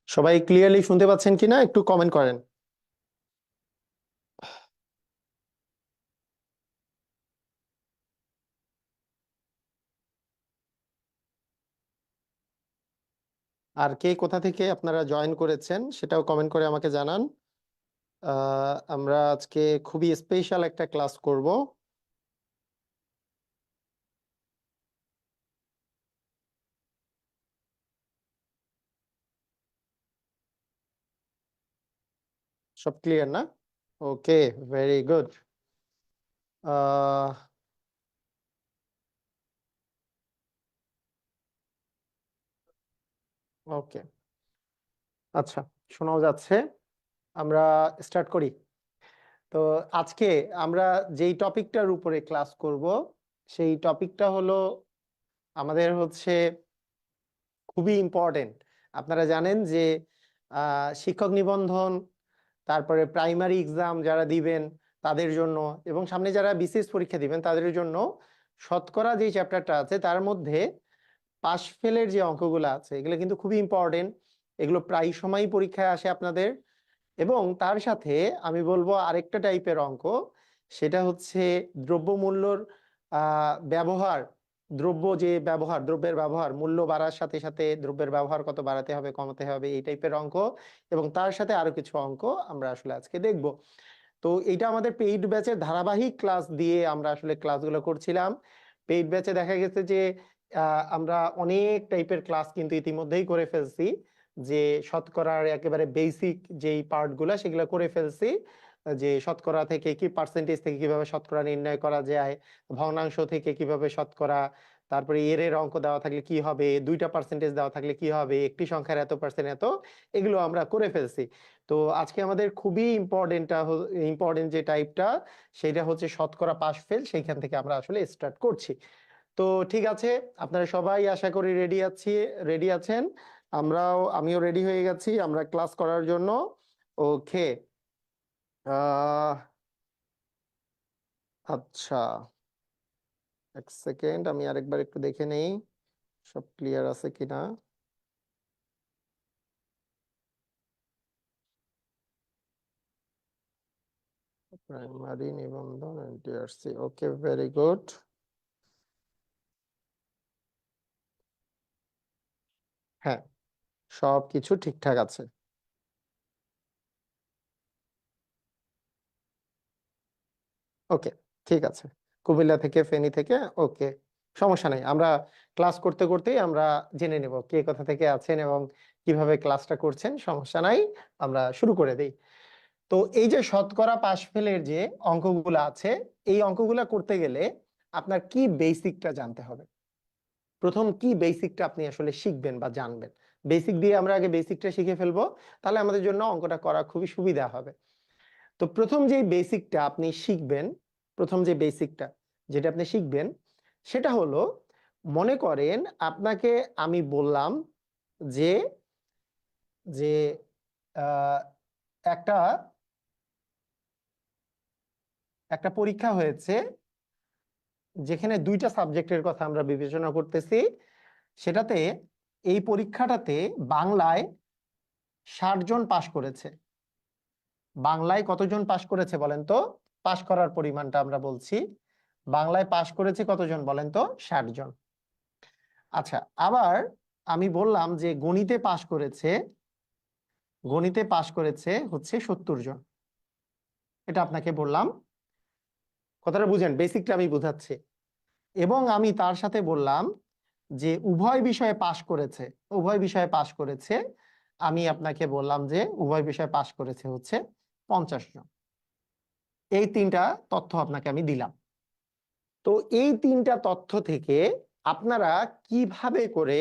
সবাই ক্লিয়ারলি শুনতে পাচ্ছেন কিনা একটু কমেন্ট করেন। আর কে কোথা থেকে আপনারা জয়েন করেছেন সেটাও কমেন্ট করে আমাকে জানান। আমরা আজকে খুবই স্পেশাল একটা ক্লাস করব। সব ক্লিয়ার না? ওকে, ভেরি গুড। আহ ওকে, আচ্ছা, শোনাও যাচ্ছে। আমরা স্টার্ট করি। তো আজকে আমরা যেই টপিকটার উপরে ক্লাস করব সেই টপিকটা হলো আমাদের খুবই ইম্পর্টেন্ট। আপনারা জানেন যে শিক্ষক নিবন্ধন, তারপরে প্রাইমারি এক্সাম যারা দিবেন তাদের জন্য, এবং সামনে যারা বিসিএস পরীক্ষা দিবেন তাদের জন্য শতকরা যে চ্যাপ্টারটা আছে তার মধ্যে পাশ ফেলের যে অঙ্কগুলো আছে এগুলো কিন্তু খুবই ইম্পর্টেন্ট। এগুলো প্রায় সময়ই পরীক্ষায় আসে আপনাদের। এবং তার সাথে আমি বলবো আরেকটা টাইপের অঙ্ক, সেটা হচ্ছে দ্রব্যমূল্যর ব্যবহার। দ্রব্যের ব্যবহার মূল্য বাড়ার সাথে সাথে দ্রব্যের ব্যবহার কত বাড়াতে হবে কমাতে হবে, এই টাইপের অঙ্ক। এবং তার সাথে আরো কিছু অঙ্ক আমরা আসলে আজকে দেখব। তো এটা আমাদের পেইড ব্যাচের ধারাবাহিক ক্লাস দিয়ে আমরা আসলে ক্লাসগুলো করছিলাম। পেইড ব্যাচে দেখা গেছে যে আমরা অনেক টাইপের ক্লাস কিন্তু ইতিমধ্যেই করে ফেলছি। যে শতকরার একেবারে বেসিক যেই পার্টগুলো সেগুলো করে ফেলছি। যে শতকরা থেকে কি পার্সেন্টেজ থেকে কিভাবে শতকরা নির্ণয় করা যায়, ভগ্নাংশ থেকে কিভাবে শতকরা, তারপরে এর অঙ্ক দেওয়া থাকলে কি হবে, দুইটা পার্সেন্টেজ দেওয়া থাকলে কি হবে, একটি সংখ্যার এত পার্সেন্ট এত, এগুলো আমরা করে ফেলছি। তো আজকে আমাদের খুবই ইম্পর্টেন্ট যে টাইপটা, সেটা হচ্ছে শতকরা পাশ ফেল, সেইখান থেকে আমরা আসলে স্টার্ট করছি। তো ঠিক আছে, আপনারা সবাই আশা করি রেডি আছেন। আমিও রেডি হয়ে গেছি আমরা ক্লাস করার জন্য। ওকে, আহ আচ্ছা, এক সেকেন্ড আমি আরেকবার একটু দেখে নেই সব ক্লিয়ার আছে কিনা। প্রাইমারি নিবন্ধন এনটিআরসি, ওকে, ভেরি গুড। হ্যাঁ, সব কিছু ঠিকঠাক আছে। ওকে, ঠিক আছে। কুমিল্লা থেকে, ফেনী থেকে, ওকে, সমস্যা নেই। আমরা ক্লাস করতে করতেই আমরা জেনে নেব কে কোথা থেকে আছেন এবং কিভাবে ক্লাসটা করছেন, সমস্যা নাই। আমরা শুরু করে দেই। তো এই যে শতকরা পাশ ফেলের যে অঙ্কগুলো আছে, এই অঙ্কগুলা করতে গেলে আপনার কি বেসিকটা জানতে হবে। প্রথম কি বেসিকটা আপনি আসলে শিখবেন বা জানবেন। বেসিক দিয়ে আমরা আগে বেসিকটা শিখে ফেলবো, তাহলে আমাদের জন্য অঙ্কটা করা খুবই সুবিধা হবে। তো প্রথম যে বেসিকটা আপনি শিখবেন, প্রথম যে বেসিকটা যেটা আপনি শিখবেন সেটা হলো, মনে করেন আপনাকে আমি বললাম যে যে আহ, একটা একটা পরীক্ষা হয়েছে যেখানে দুইটা সাবজেক্টের কথা আমরা বিবেচনা করতেছি। সেটাতে এই পরীক্ষাটাতে বাংলায় 60 জন পাশ করেছে। বাংলায় কতজন পাশ করেছে বলেন তো? পাশ করার পরিমাণটা আমরা বলছি। বাংলায় পাশ করেছে কতজন বলেন তো? 60 জন। আচ্ছা, আবার আমি বললাম যে গণিতে পাশ করেছে হচ্ছে 70 জন। এটা আপনাকে বললাম। কথাটা বুঝেন, বেসিকটা আমি বুঝাচ্ছি। এবং আমি তার সাথে বললাম যে উভয় বিষয়ে পাশ করেছে, আমি আপনাকে বললাম যে উভয় বিষয়ে পাশ করেছে হচ্ছে 50 জন। এই তিনটা তথ্য আপনাকে আমি দিলাম। তো এই তিনটা তথ্য থেকে আপনারা কিভাবে করে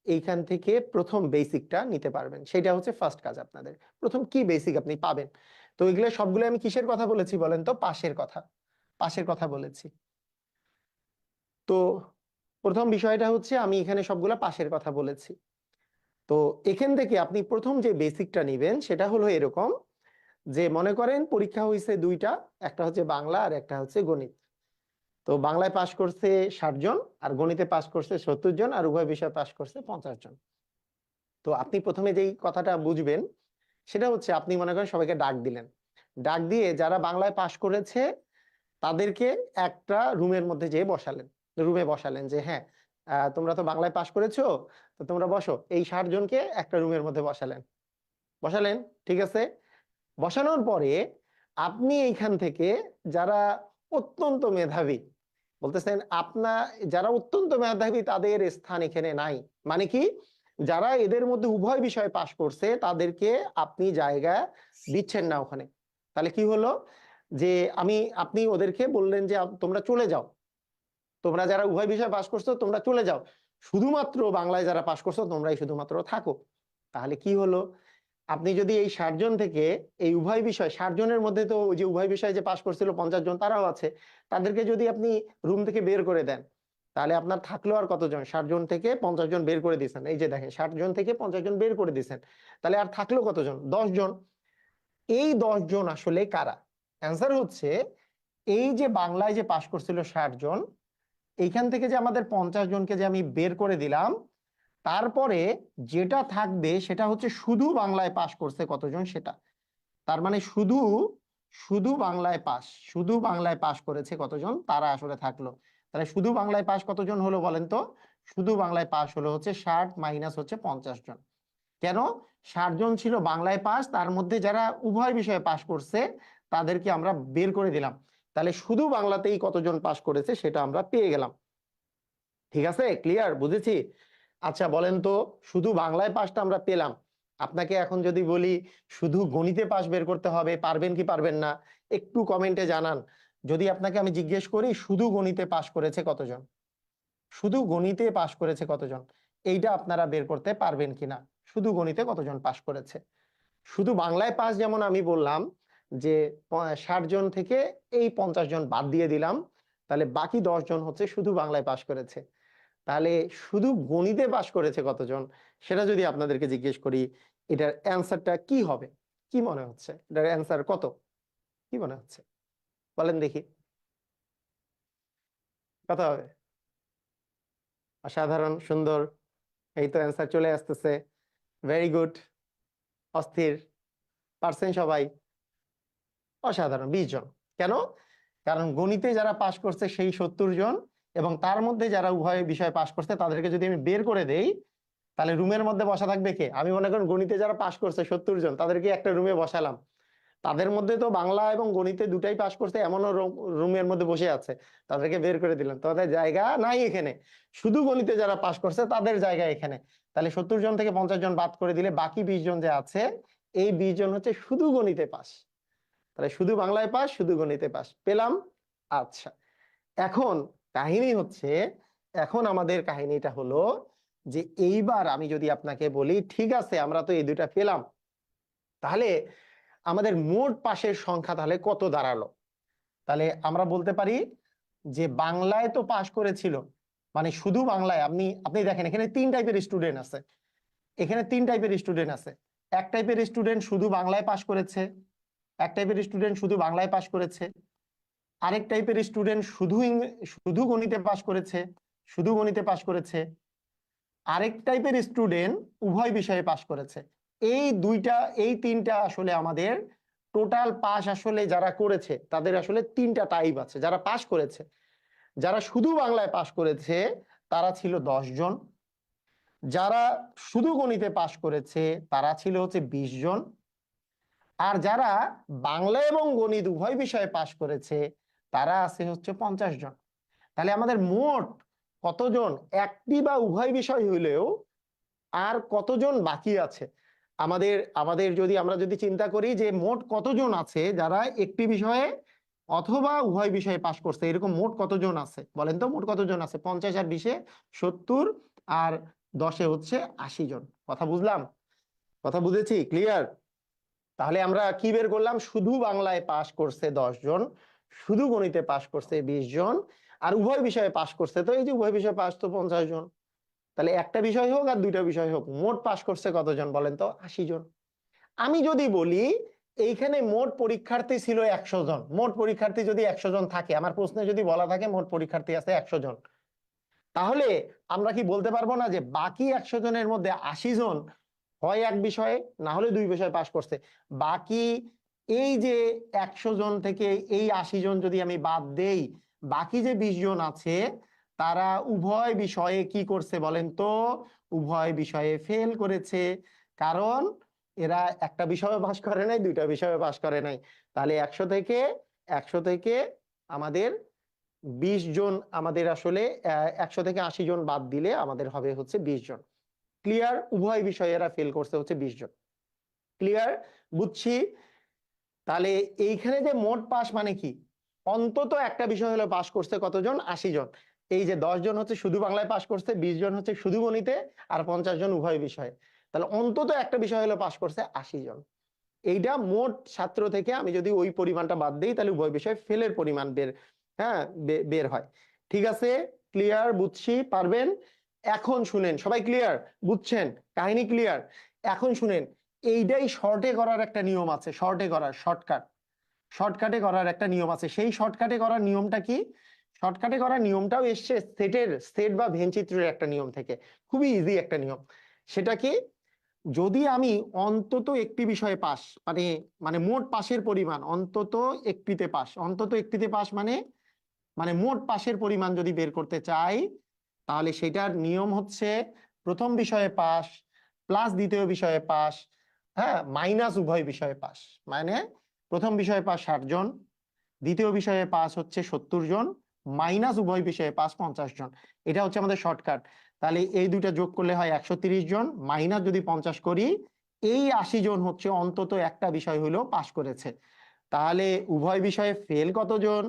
এইখান থেকে প্রথম বেসিকটা নিতে পারবেন, সেটা হচ্ছে ফার্স্ট কাজ আপনাদের। প্রথম কি বেসিক আপনি পাবেন। তো এগুলো সবগুলো আমি কিসের কথা বলেছি বলেন তো? পাশের কথা বলেছি। তো প্রথম বিষয়টা হচ্ছে আমি এখানে সবগুলা পাশের কথা বলেছি। তো এখান থেকে আপনি প্রথম যে বেসিকটা নিবেন সেটা হলো এরকম, যে মনে করেন পরীক্ষা হয়েছে দুইটা, একটা হচ্ছে বাংলা আর একটা হচ্ছে গণিত। তো বাংলায় পাশ করছে 60 জন, আর গণিতে পাশ করছে 70 জন, আর উভয় বিষয়ে পাশ করছে 50 জন। তো আপনি প্রথমে যেই কথাটা বুঝবেন সেটা হচ্ছে, আপনি মনে করেন সবাইকে ডাক দিলেন, ডাক দিয়ে যারা বাংলায় পাশ করেছে তাদেরকে একটা রুমের মধ্যে যেয়ে বসালেন, রুমে বসালেন যে হ্যাঁ তোমরা তো বাংলায় পাশ করেছো, তো তোমরা বসো। এই 60 জনকে একটা রুমের মধ্যে বসালেন, বসালেন, ঠিক আছে। বসানোর পরে আপনি এইখান থেকে যারা অত্যন্ত মেধাবী, বলতেছেন আপনার যারা অত্যন্ত মেধাবী তাদের স্থান এখানে নাই, মানে কি, যারা এদের মধ্যে উভয় বিষয়ে পাশ করছে তাদেরকে আপনি জায়গা দিচ্ছেন না ওখানে। তাহলে কি হলো যে আপনি ওদেরকে বললেন যে তোমরা চলে যাও, তোমরা যারা উভয় বিষয়ে পাশ করছো তোমরা চলে যাও, শুধুমাত্র বাংলায় যারা পাশ করছো তোমরাই শুধুমাত্র থাকো। তাহলে কি হলো, আপনি যদি এই 60 জন থেকে এই উভয় বিষয়, 60 জনের মধ্যে তো ওই যে উভয় বিষয়ে যে পাশ করছিল 50 জন তারাও আছে, তাদেরকে যদি আপনি রুম থেকে বের করে দেন, তাহলে আপনার থাকলো আর কতজন? 60 জন থেকে 50 জন বের করে দিয়েছেন, এই যে দেখেন 60 জন থেকে 50 জন বের করে দিয়েছেন, তাহলে আর থাকলো কতজন? 10 জন। এই 10 জন আসলে কারা? অ্যান্সার হচ্ছে, এই যে বাংলায় যে পাশ করছিল 60 জন, এইখান থেকে যে আমাদের 50 জনকে যে আমি বের করে দিলাম, তারপরে যেটা থাকবে সেটা হচ্ছে শুধু বাংলায় পাশ করছে কতজন সেটা। তার মানে শুধু শুধু বাংলায় পাস, শুধু বাংলায় পাস করেছে কতজন তারা আসলে থাকলো। তাহলে শুধু বাংলায় পাস কতজন হলো বলেন তো? শুধু বাংলায় পাস হলো হচ্ছে 60 মাইনাস হচ্ছে 50 জন। কেন? 60 জন ছিল বাংলায় পাস, তার মধ্যে যারা উভয় বিষয়ে পাস করছে তাদেরকে আমরা বের করে দিলাম, তাহলে শুধু বাংলাতেই কতজন পাস করেছে সেটা আমরা পেয়ে গেলাম। ঠিক আছে, ক্লিয়ার, বুঝেছি? আচ্ছা বলেন তো, শুধু বাংলায় পাসটা আমরা পেলাম, আপনাকে এখন যদি বলি শুধু গণিতে পাস বের করতে হবে, পারবেন কি পারবেন না একটু কমেন্টে জানান। যদি আপনাকে আমি জিজ্ঞেস করি শুধু গণিতে পাস করেছে কতজন, শুধু গণিতে পাস করেছে কতজন, এইটা আপনারা বের করতে পারবেন কিনা? শুধু গণিতে কতজন পাস করেছে? শুধু বাংলায় পাস যেমন আমি বললাম যে 60 জন থেকে এই 50 জন বাদ দিয়ে দিলাম, তাহলে বাকি 10 জন হচ্ছে শুধু বাংলায় পাস করেছে। তাহলে শুধু গণিতে পাশ করেছে কতজন সেটা যদি আপনাদেরকে জিজ্ঞেস করি, এটার অ্যান্সারটা কি হবে? কি মনে হচ্ছে এটার অ্যান্সার কত? কি মনে হচ্ছে বলেন দেখি, কত হবে? অসাধারণ, সুন্দর, এই তো অ্যান্সার চলে আসতেছে, ভেরি গুড, অস্থির, পারছেন সবাই, অসাধারণ, 20 জন। কেন? কারণ গণিতে যারা পাশ করছে সেই 70 জন, এবং তার মধ্যে যারা উভয় বিষয়ে পাশ করছে তাদেরকে যদি আমি বের করে দেই, তাহলে রুমের মধ্যে বসা থাকবে কে? আমি মনে করেন গণিতে যারা পাশ করছে 70 জন তাদেরকে একটা রুমে বসালাম, তাদের মধ্যে তো বাংলা এবং গণিতে দুটাই পাশ করছে এমনও রুমের মধ্যে বসে আছে, তাদেরকে বের করে দিলাম, তাদের জায়গা নাই এখানে। শুধু গণিতে যারা পাশ করছে তাদের জায়গা এখানে। তাহলে 70 জন থেকে 50 জন বাদ করে দিলে বাকি 20 জন যে আছে, এই 20 জন হচ্ছে শুধু গণিতে পাস। তাহলে শুধু বাংলায় পাস, শুধু গণিতে পাস পেলাম। আচ্ছা, এখন কাহিনী হচ্ছে, এখন আমাদের কাহিনীটা হলো যে এইবার আমি যদি আপনাকে বলি ঠিক আছে আমরা তো এই দুইটা পেলাম, তাহলে আমাদের মোট পাশের সংখ্যা তাহলে কত দাঁড়ালো? তাহলে আমরা বলতে পারি যে বাংলায় তো পাশ করেছিল, মানে শুধু বাংলায়, আপনি আপনি দেখেন এখানে 3 টাইপের স্টুডেন্ট আছে, এখানে 3 টাইপের স্টুডেন্ট আছে। এক টাইপের স্টুডেন্ট শুধু বাংলায় পাশ করেছে, এক টাইপের স্টুডেন্ট শুধু বাংলায় পাশ করেছে, আরেক টাইপের স্টুডেন্ট শুধু শুধু গণিতে পাশ করেছে, শুধু গণিতে পাশ করেছে, আরেক টাইপের স্টুডেন্ট উভয় বিষয়ে পাশ করেছে। এই দুইটা, এই তিনটা আসলে আমাদের টোটাল পাস আসলে যারা করেছে তাদের আসলে 3টা টাইপ আছে যারা পাশ করেছে। যারা শুধু বাংলায় পাশ করেছে তারা ছিল 10 জন, যারা শুধু গণিতে পাশ করেছে তারা ছিল হচ্ছে 20 জন, আর যারা বাংলা এবং গণিত উভয় বিষয়ে পাশ করেছে তারা আছে হচ্ছে 50 জন। তাহলে আমাদের মোট কতজন একটি বা উভয় বিষয় হইলেও আর কতজন বাকি আছে? আমাদের আমাদের যদি আমরা যদি চিন্তা করি যে মোট কতজন আছে যারা একটি বিষয়ে অথবা উভয় বিষয়ে পাশ করছে, এরকম মোট কতজন আছে বলেন তো? মোট কতজন আছে? 50 আর 20-এ 70, আর 10-এ হচ্ছে 80 জন। কথা বুঝলাম? কথা বুঝেছি? ক্লিয়ার? তাহলে আমরা কি বের করলাম? শুধু বাংলায় পাশ করছে 10 জন, শুধু গণিতে পাশ করছে 20 জন, আর উভয় বিষয়ে পাশ করছে তো এই যে উভয় বিষয়ে পাশ তো 50 জন। তাহলে একটা বিষয় হোক আর দুইটা বিষয় হোক, মোট পাশ করছে কতজন বলেন তো? 80 জন। আমি যদি বলি এইখানে মোট পরীক্ষার্থী ছিল 100 জন, মোট পরীক্ষার্থী যদি 100 জন থাকে, আমার প্রশ্নে যদি বলা থাকে মোট পরীক্ষার্থী আছে 100 জন, তাহলে আমরা কি বলতে পারবো না যে বাকি 100 জনের মধ্যে 80 জন হয় এক বিষয়ে না হলে দুই বিষয়ে পাশ করছে। বাকি এই যে 100 জন থেকে এই 80 জন যদি আমি বাদ দেই, বাকি যে 20 জন আছে তারা উভয় বিষয়ে কি করছে বলেন তো? উভয় বিষয়ে ফেল করেছে। কারণ এরা একটা বিষয়ে পাশ করে নাই, দুইটা বিষয়ে পাশ করে নাই। তাহলে 100 থেকে আমাদের 20 জন, আমাদের আসলে 100 থেকে 80 জন বাদ দিলে আমাদের হবে হচ্ছে 20 জন। ক্লিয়ার? উভয় বিষয়ে এরা ফেল করছে হচ্ছে 20 জন। ক্লিয়ার? বুঝছি। তাহলে এইখানে যে মোট পাস মানে কি? অন্তত একটা বিষয় হলো পাস করছে কতজন? 80 জন। এই যে 10 জন হচ্ছে শুধু বাংলায় পাস করছে, 20 জন হচ্ছে শুধু গণিতে, আর 50 জন উভয় বিষয়ে। তাহলে অন্তত একটা বিষয় হলো পাস করছে 80 জন। এইটা মোট ছাত্র থেকে আমি যদি ওই পরিমাণটা বাদ দিই তাহলে উভয় বিষয়ে ফেলের পরিমাণ হ্যাঁ বের হয়। ঠিক আছে? ক্লিয়ার? বুঝছি। পারবেন? এখন শুনেন সবাই, ক্লিয়ার? বুঝছেন? কাহিনী ক্লিয়ার? এখন শুনেন, এইটাই শর্টে করার একটা নিয়ম আছে। শর্টে করার, শর্টকাটে করার একটা নিয়ম আছে। সেই শর্টকাটে করার নিয়মটা কি? শর্টকাটে করার নিয়মটাও এসছে সেট বা ভেন চিত্রের একটা নিয়ম থেকে। খুবই ইজি একটা নিয়ম। সেটা কি? যদি আমি অন্তত একটি বিষয়ে পাস, মানে মানে মোট পাশের পরিমাণ অন্তত একটিতে পাস, অন্তত একটিতে পাস মানে মানে মোট পাশের পরিমাণ যদি বের করতে চাই, তাহলে সেটার নিয়ম হচ্ছে প্রথম বিষয়ে পাস প্লাস দ্বিতীয় বিষয়ে পাস, হ্যাঁ, মাইনাস উভয় বিষয়ে পাস। মানে প্রথম বিষয়ে পাস 60 জন, দ্বিতীয় বিষয়ে পাস হচ্ছে 70 জন, মাইনাস উভয় বিষয়ে পাস 50 জন। এটা হচ্ছে আমাদের শর্টকাট। তাহলে এই দুইটা যোগ করলে হয় 130 জন, মাইনাস যদি 50 করি, এই 80 জন হচ্ছে অন্তত একটা বিষয় হলেও পাস করেছে। তাহলে উভয় বিষয়ে ফেল কতজন?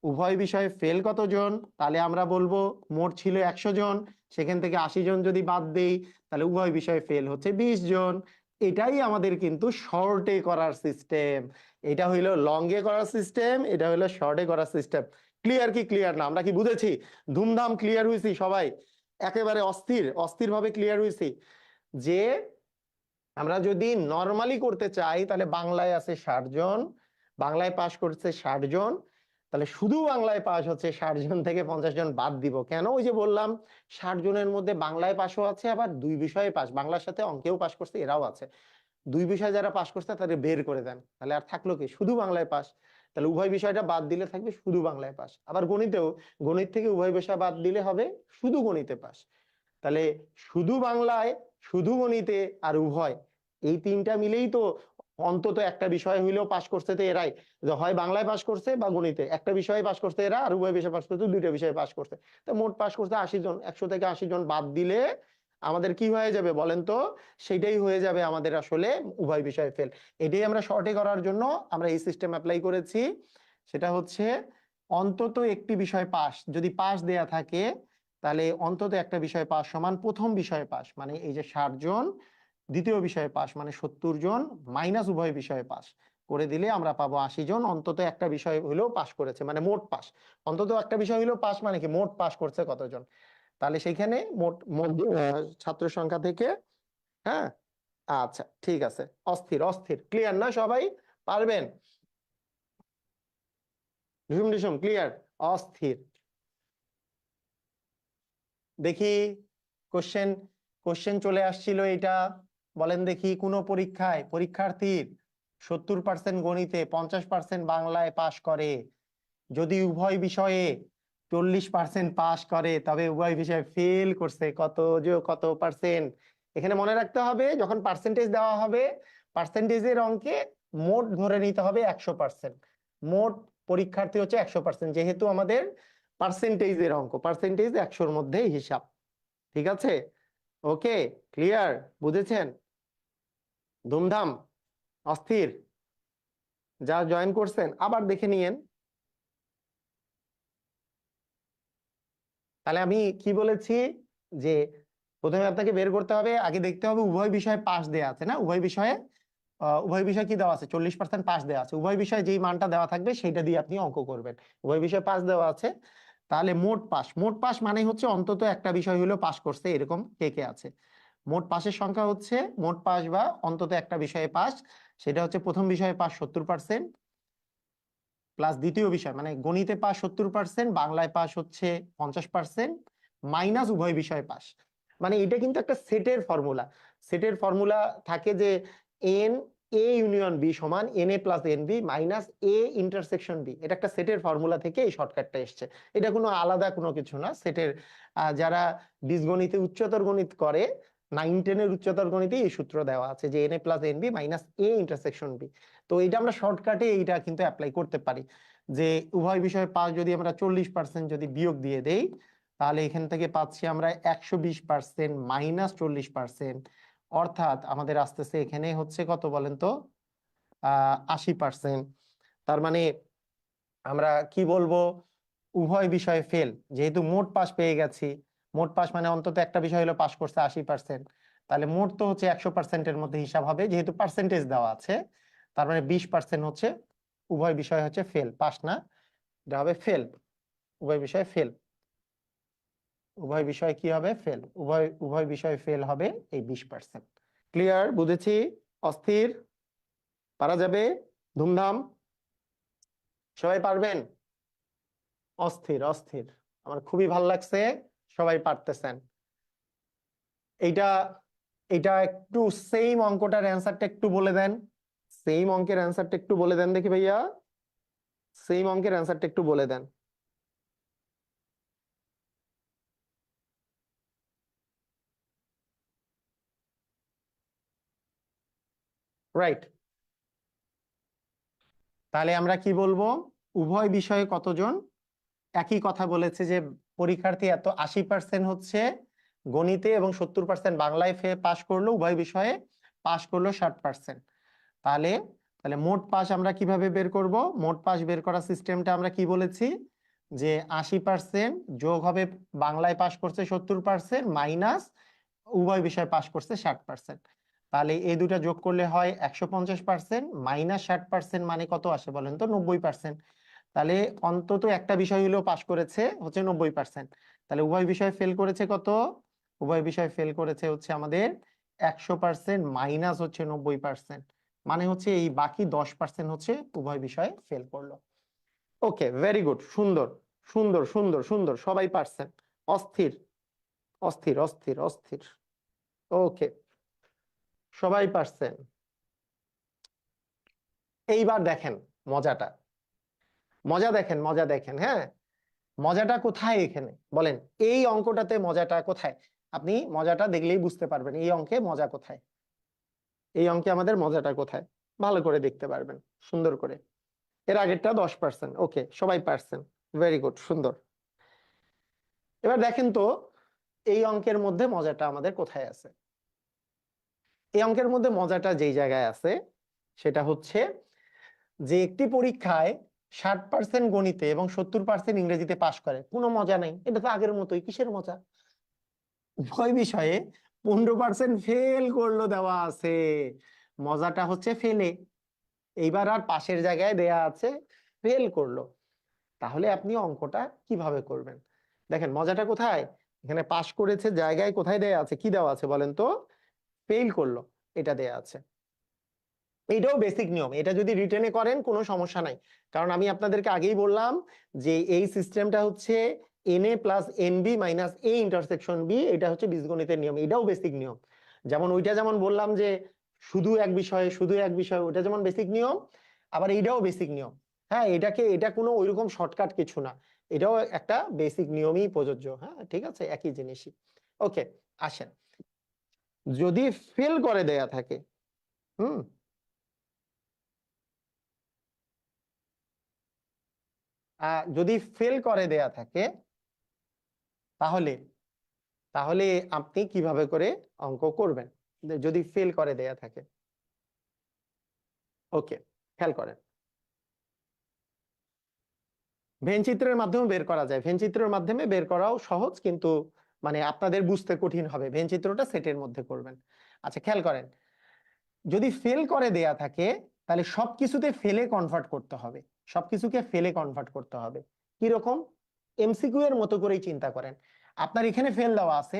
উভয় বিষয়ে ফেল কতজন? তাহলে আমরা বলবো মোট ছিল 100 জন, সেখান থেকে 80 জন যদি বাদ দেই তাহলে উভয় বিষয়ে ফেল হচ্ছে 20 জন। এটাই আমাদের কিন্তু শর্টে করার সিস্টেম। এটা হইলো লংয়ে করার সিস্টেম, এটা হইলো শর্টে করার সিস্টেম। ক্লিয়ার কি ক্লিয়ার না? আমরা কি বুঝেছি? ধুমধাম ক্লিয়ার হয়েছি সবাই? একেবারে অস্থির অস্থির ভাবে ক্লিয়ার হয়েছি যে আমরা যদি নরমালি করতে চাই তাহলে বাংলায় আছে 60 জন, বাংলায় পাশ করছে 60 জন, তাহলে শুধু বাংলায় পাস হচ্ছে 60 জন থেকে 50 জন বাদ দিব। কেন? ওই যে বললাম 60 জনের মধ্যে বাংলায় পাশও আছে, আবার দুই বিষয়ে পাস, বাংলার সাথে অঙ্কেও পাস করছে এরাও আছে। দুই বিষয় যারা পাস করছে তাদের বের করে দেন, তাহলে আর থাকলো কি? শুধু বাংলায় পাস। তাহলে উভয় বিষয়টা বাদ দিলে থাকবে শুধু বাংলায় পাস। আবার গণিতেও, গণিত থেকে উভয় বিষয় বাদ দিলে হবে শুধু গণিতে পাস। তাহলে শুধু বাংলায়, শুধু গণিতে আর উভয়, এই তিনটা মিলেই তো অন্তত একটা বিষয় হইলেও পাস করছে তো এরাই। হয় বাংলায় পাস করছে বা গণিতে একটা বিষয়ে পাস করছে এরা, আর উভয় বিষয়ে পাস করছে, দুইটা বিষয়ে পাস করছে। তো মোট পাস করছে 80 জন। 100 থেকে 80 জন বাদ দিলে আমাদের কি হয়ে যাবে বলেন তো? সেটাই হয়ে যাবে আমাদের আসলে উভয় বিষয়ে ফেল। এটাই আমরা শর্টে করার জন্য আমরা এই সিস্টেম অ্যাপ্লাই করেছি। সেটা হচ্ছে অন্তত একটি বিষয় পাস, যদি পাস দেয়া থাকে তাহলে অন্তত একটা বিষয় পাস সমান প্রথম বিষয়ে পাস মানে এই যে 60 জন, দ্বিতীয় বিষয়ে পাস মানে 70 জন, মাইনাস উভয় বিষয়ে পাস করে দিলে আমরা পাবো 80 জন অন্তত একটা বিষয় হলেও পাস করেছে, মানে মোট পাস। অন্তত একটা বিষয় হলেও পাস মানে কি? মোট পাস করছে কতজন। তাহলে সেইখানে মোট মোট ছাত্র সংখ্যা থেকে, হ্যাঁ। আচ্ছা ঠিক আছে, অস্থির অস্থির ক্লিয়ার না সবাই? পারবেন? ঝুম ঝুম ক্লিয়ার? অস্থির। দেখি কোশ্চেন, কোশ্চেন চলে আসছিল এটা। বলেন দেখি, কোন পরীক্ষায় পরীক্ষার্থীর 70% গণিতে 50% বাংলায় পাশ করে, যদি উভয় বিষয়ে 40% পাশ করে তবে উভয় বিষয়ে ফেল করছে কত কত পার্সেন্ট। এখানে মনে রাখতে হবে যখন পার্সেন্টেজ দেওয়া হবে, পার্সেন্টেজের অঙ্কে মোট ধরে নিতে হবে 100%। মোট পরীক্ষার্থী হচ্ছে 100%, যেহেতু আমাদের পার্সেন্টেজের অঙ্ক, পার্সেন্টেজ 100-র মধ্যেই হিসাব। ঠিক আছে? ওকে, ক্লিয়ার? বুঝেছেন? ধুমধাম, অস্থির। যা জয়েন করছেন আবার দেখে নিয়েন। তাহলে আমি কি বলেছি যে প্রথমে আপনাকে বের করতে হবে, আগে দেখতে হবে উভয় বিষয়ে পাস দেয়া আছে না? উভয় বিষয়ে উভয় বিষয় কি দেওয়া আছে? 40% পাস দেওয়া আছে। উভয় বিষয়ে যেই মানটা দেওয়া থাকবে সেইটা দিয়ে আপনি অঙ্ক করবেন। উভয় বিষয়ে পাস দেওয়া আছে, তাহলে মোট পাস, মোট পাস মানে হচ্ছে অন্তত একটা বিষয় হলেও পাস করছে এরকম কে কে আছে। মোট পাসের সংখ্যা হচ্ছে মোট পাস বা অন্তত একটা বিষয়ে পাস, সেটা হচ্ছে প্রথম বিষয়ে পাস 70% প্লাস দ্বিতীয় বিষয় মানে গণিতে পাস 70%, বাংলায় পাস হচ্ছে 50%, মাইনাস উভয় বিষয়ে পাস। মানে এটা কিন্তু একটা সেটের ফর্মুলা। সেটের ফর্মুলা থাকে যে এন এ ইউনিয়ন বি সমান N A plus N B minus A intersection B. এটা একটা সেটের ফর্মুলা থেকে এই শর্টকাটটা এসছে। এটা কোনো আলাদা কোনো কিছু না। সেটের যারা বীজগণিতে উচ্চতর গণিত করে 9-10 উচ্চতর গণিতে এই সূত্র দেওয়া আছে যে N A plus N B minus A intersection B. তো এটা আমরা শর্টকাটে এইটা কিন্তু অ্যাপ্লাই করতে পারি যে উভয় বিষয়ে পাস যদি আমরা 40% যদি বিয়োগ দিয়ে দেই, তাহলে এখান থেকে পাচ্ছি আমরা 120% মাইনাস 40%, অর্থাৎ আমাদের আসতেছে এখানে হচ্ছে কত বলেন তো 80%। তার মানে আমরা কি বলবো, উভয় বিষয়ে ফেল। যেহেতু মোট পাস পেয়ে গেছি, মোট পাস মানে অন্তত একটা বিষয় হলো পাস করছে 80%, তাহলে মোট তো হচ্ছে 100%-এর মধ্যে হিসাব হবে, যেহেতু পার্সেন্টেজ দেওয়া আছে। তার মানে 20% হচ্ছে উভয় বিষয় হচ্ছে ফেল, পাস না, এটা হবে ফেল। উভয় বিষয়ে ফেল, উভয় বিষয় কি হবে ফেল, উভয় উভয় বিষয় ফেল হবে এই 20%। ক্লিয়ার? বুঝেছি? অস্থির? পারা যাবে? ধুমধাম? সবাই পারবেন? অস্থির অস্থির, আমার খুবই ভালো লাগছে, সবাই পারতেছেন। এইটা এটা একটু সেম অঙ্কটার অ্যান্সারটা একটু বলে দেন, সেম অঙ্কের অ্যান্সারটা একটু বলে দেন দেখি ভাইয়া, সেম অঙ্কের অ্যান্সারটা একটু বলে দেন। রাইট, তাহলে আমরা কি বলবো, উভয় বিষয়ে কতজন একই কথা বলেছে যে পরীক্ষার্থী এত 80% হচ্ছে গণিতে এবং 70% বাংলায় পাশ করলো, উভয় বিষয়ে পাশ করলো 60%। তাহলে তাহলে মোট পাস আমরা কিভাবে বের করব? মোট পাস বের করার সিস্টেমটা আমরা কি বলেছি যে 80% যোগ হবে বাংলায় পাস করছে 70% মাইনাস উভয় বিষয়ে পাস করছে 60%। তাহলে এই দুটা যোগ করলে হয় 150% মাইনাস 60% মানে কত আসে বলেন তো? 90%। তাহলে অন্তত একটা বিষয় হলেও পাস করেছে হচ্ছে 90%। তাহলে উভয় বিষয় ফেল করেছে কত? উভয় বিষয় ফেল করেছে হচ্ছে আমাদের 100% মাইনাস হচ্ছে 90%, মানে হচ্ছে এই বাকি 10% হচ্ছে উভয় বিষয়ে ফেল করলো। ওকে, ভেরি গুড, সুন্দর সুন্দর সুন্দর সুন্দর, সবাই পারছেন। অস্থির অস্থির অস্থির অস্থির। ওকে, সবাই পারছেন। এইবার দেখেন মজাটা, মজা দেখেন, মজা দেখেন। হ্যাঁ, মজাটা কোথায় এখানে বলেন? এই অঙ্কটাতে মজাটা কোথায়? আপনি মজাটা দেখলেই বুঝতে পারবেন এই অঙ্কে মজা কোথায়, এই অঙ্কে আমাদের মজাটা কোথায় ভালো করে দেখতে পারবেন সুন্দর করে। এর আগেরটা 10%, ওকে সবাই পারছেন, ভেরি গুড, সুন্দর। এবার দেখেন তো এই অঙ্কের মধ্যে মজাটা আমাদের কোথায় আছে। এই অঙ্কের মধ্যে মজাটা যেই জায়গায় আছে সেটা হচ্ছে যে একটি পরীক্ষায় 60% গণিতে এবং 70% ইংরেজিতে পাশ করে, কোনো মজা নাই, এটা তো আগের মতোই, কিসের মজা? উভয় বিষয়ে 15% ফেল করলো দেওয়া আছে, মজাটা হচ্ছে ফেলে। এইবার আর পাশের জায়গায় দেয়া আছে ফেল করলো, তাহলে আপনি অঙ্কটা কিভাবে করবেন? দেখেন মজাটা কোথায়, এখানে পাশ করেছে জায়গায় কোথায় দেয়া আছে, কি দেওয়া আছে বলেন তো? ফেল করলো, এটা দেয়া আছে। এইটাও বেসিক নিয়ম, এটা যদি রিটেনে করেন কোনো সমস্যা নাই, কারণ আমি আপনাদেরকে আগেই বললাম যে এই সিস্টেমটা হচ্ছে N A plus N B minus A intersection B, এটা হচ্ছে বীজগণিতের নিয়ম, এটাও বেসিক নিয়ম। যেমন ওইটা যেমন বললাম যে শুধু এক বিষয়ে শুধু এক বিষয়, ওটা যেমন বেসিক নিয়ম, আবার এইটাও বেসিক নিয়ম। হ্যাঁ, এটা কোনো ওইরকম শর্টকাট কিছু না, এটাও একটা বেসিক নিয়মই প্রযোজ্য। হ্যাঁ ঠিক আছে, একই জিনিসই। ওকে, আসেন, যদি ফেল করে দেয়া থাকে, হুম, যদি ফেল করে দেয়া থাকে তাহলে তাহলে আপনি কিভাবে করে অঙ্ক করবেন যদি ফেল করে দেয়া থাকে? ওকে, খেয়াল করেন, ভেনচিত্রের মাধ্যমে বের করা যায়, ভেনচিত্রের মাধ্যমে বের করাও সহজ, কিন্তু মানে আপনাদের বুঝতে কঠিন হবে, ভেনচিত্রটা সেটের মধ্যে করবেন। আচ্ছা খেয়াল করেন, যদি ফেল করে দেয়া থাকে তাহলে সবকিছুতে ফেলে কনভার্ট করতে হবে, সবকিছুকে ফেলে কনভার্ট করতে হবে। কিরকম? এমসিকিউ এর মতো করেই চিন্তা করেন, আপনার এখানে ফেল দেওয়া আছে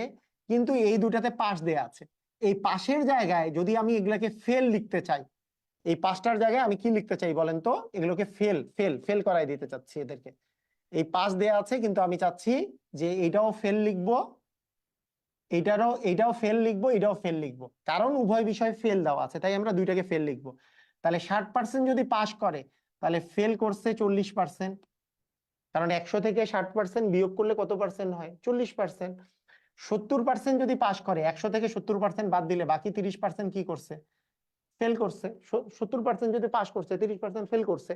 কিন্তু এই দুটাতে পাস দেয়া আছে, এই পাশের জায়গায় যদি আমি এগুলাকে ফেল লিখতে চাই, এই পাঁচটার জায়গায় আমি কি লিখতে চাই বলেন তো? এগুলোকে ফেল ফেল ফেল করাই দিতে চাচ্ছি এদেরকে। এই পাস দেয়া আছে কিন্তু আমি চাচ্ছি যে এটাও ফেল লিখবো, এটাও ফেল লিখবো, এটাও ফেল লিখবো, কারণ উভয় বিষয় ফেল দেওয়া আছে, তাই আমরা দুইটাকে ফেল লিখবো। তাহলে 60% যদি পাস করে তাহলে ফেল করছে 40%, কারণ 100 থেকে 60% বিয়োগ করলে কত পার্সেন্ট হয়? 40%। 70% যদি পাস করে, 100 থেকে 70% বাদ দিলে বাকি 30% কি করছে? ফেল করছে। 70% যদি পাস করছে, 30% ফেল করছে।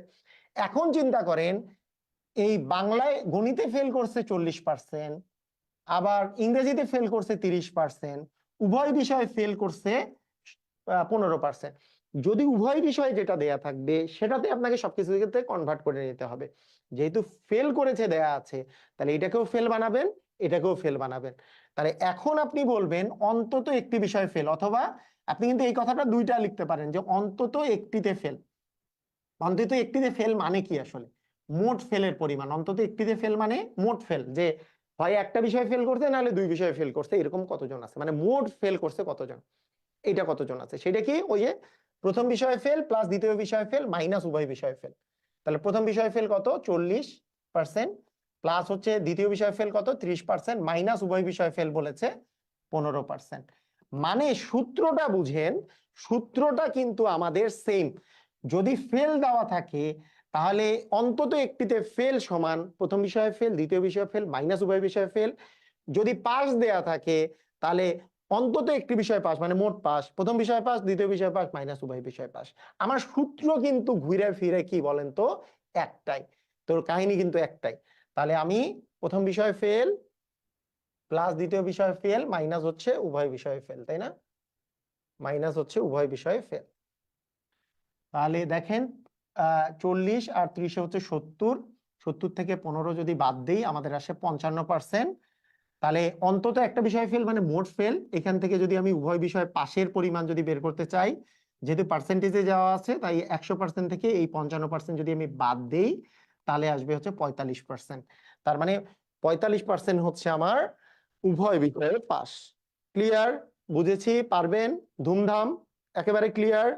এখন চিন্তা করেন, এই বাংলায় গণিতে ফেল করছে 40%, আবার ইংরেজিতে ফেল করছে 30%, উভয় বিষয়ে ফেল করছে 15%। যদি উভয় বিষয়ে যেটা দেয়া থাকবে সেটাতে আপনাকে সবকিছু ক্ষেত্রে কনভার্ট করে নিতে হবে। যেহেতু ফেল করেছে দেয়া আছে, তাহলে এটাকেও ফেল বানাবেন, এটাকেও ফেল বানাবেন। তাহলে এখন আপনি বলবেন অন্তত একটি বিষয় ফেল, অথবা আপনি কিন্তু এই কথাটা দুইটা লিখতে পারেন যে অন্তত একটিতে ফেল। অন্তত একটিতে ফেল মানে কি আসলে? মোট ফেলের পরিমাণ। অন্তত একটিতে ফেল মানে মোট ফেল, যে হয় একটা বিষয় ফেল করছে, নাহলে দুই বিষয়ে ফেল করছে, এরকম কতজন আছে, মানে মোট ফেল করছে কতজন, এটা কতজন আছে সেটা কি? ওই যে প্রথম বিষয়ে ফেল প্লাস দ্বিতীয় বিষয়ে ফেল মাইনাস উভয় বিষয়ে ফেল। তাহলে প্রথম বিষয়ে ফেল কত? 40%, প্লাস হচ্ছে দ্বিতীয় বিষয়ে ফেল কত? 30%, মাইনাস উভয় বিষয়ে ফেল বলেছে 15%। মানে সূত্রটা বুঝেন, সূত্রটা কিন্তু আমাদের সেম। যদি ফেল দেওয়া থাকে তাহলে অন্তত একটিতে ফেল সমান প্রথম বিষয়ে ফেল, দ্বিতীয় বিষয়ে ফেল, মাইনাস উভয় বিষয়ে ফেল। যদি পাস দেয়া থাকে তাহলে অন্তত একটি বিষয় পাস মানে মোট পাস, প্রথম বিষয় পাস, দ্বিতীয় বিষয় পাস, মাইনাস উভয় বিষয় পাস। আমার সূত্র কিন্তু ঘুরে ফিরে কি বলেন তো? একটাই। তোর কাহিনী কিন্তু একটাই। তাহলে আমি প্রথম বিষয় ফেল প্লাস দ্বিতীয় বিষয় ফেল মাইনাস হচ্ছে উভয় বিষয়ে ফেল, তাই না? মাইনাস হচ্ছে উভয় বিষয়ে ফেল। তাহলে দেখেন 40 আর 30 হচ্ছে 70, 70 থেকে 15 যদি বাদ দেই আমাদের আসে 55%। তাহলে অন্তত একটা বিষয় ফেল মানে মোট ফেল। এখান থেকে যদি আমি উভয় বিষয় পাশের পরিমাণ যদি বের করতে চাই, যেহেতু পার্সেন্টেজে যাওয়া আছে তাই 100% থেকে এই 55% যদি আমি বাদ দেই তাহলে আসবে হচ্ছে 45%। তার মানে 45% হচ্ছে আমার উভয় বিষয়ে পাস। ক্লিয়ার? বুঝেছি? পারবেন? ধুমধাম? একেবারে ক্লিয়ার?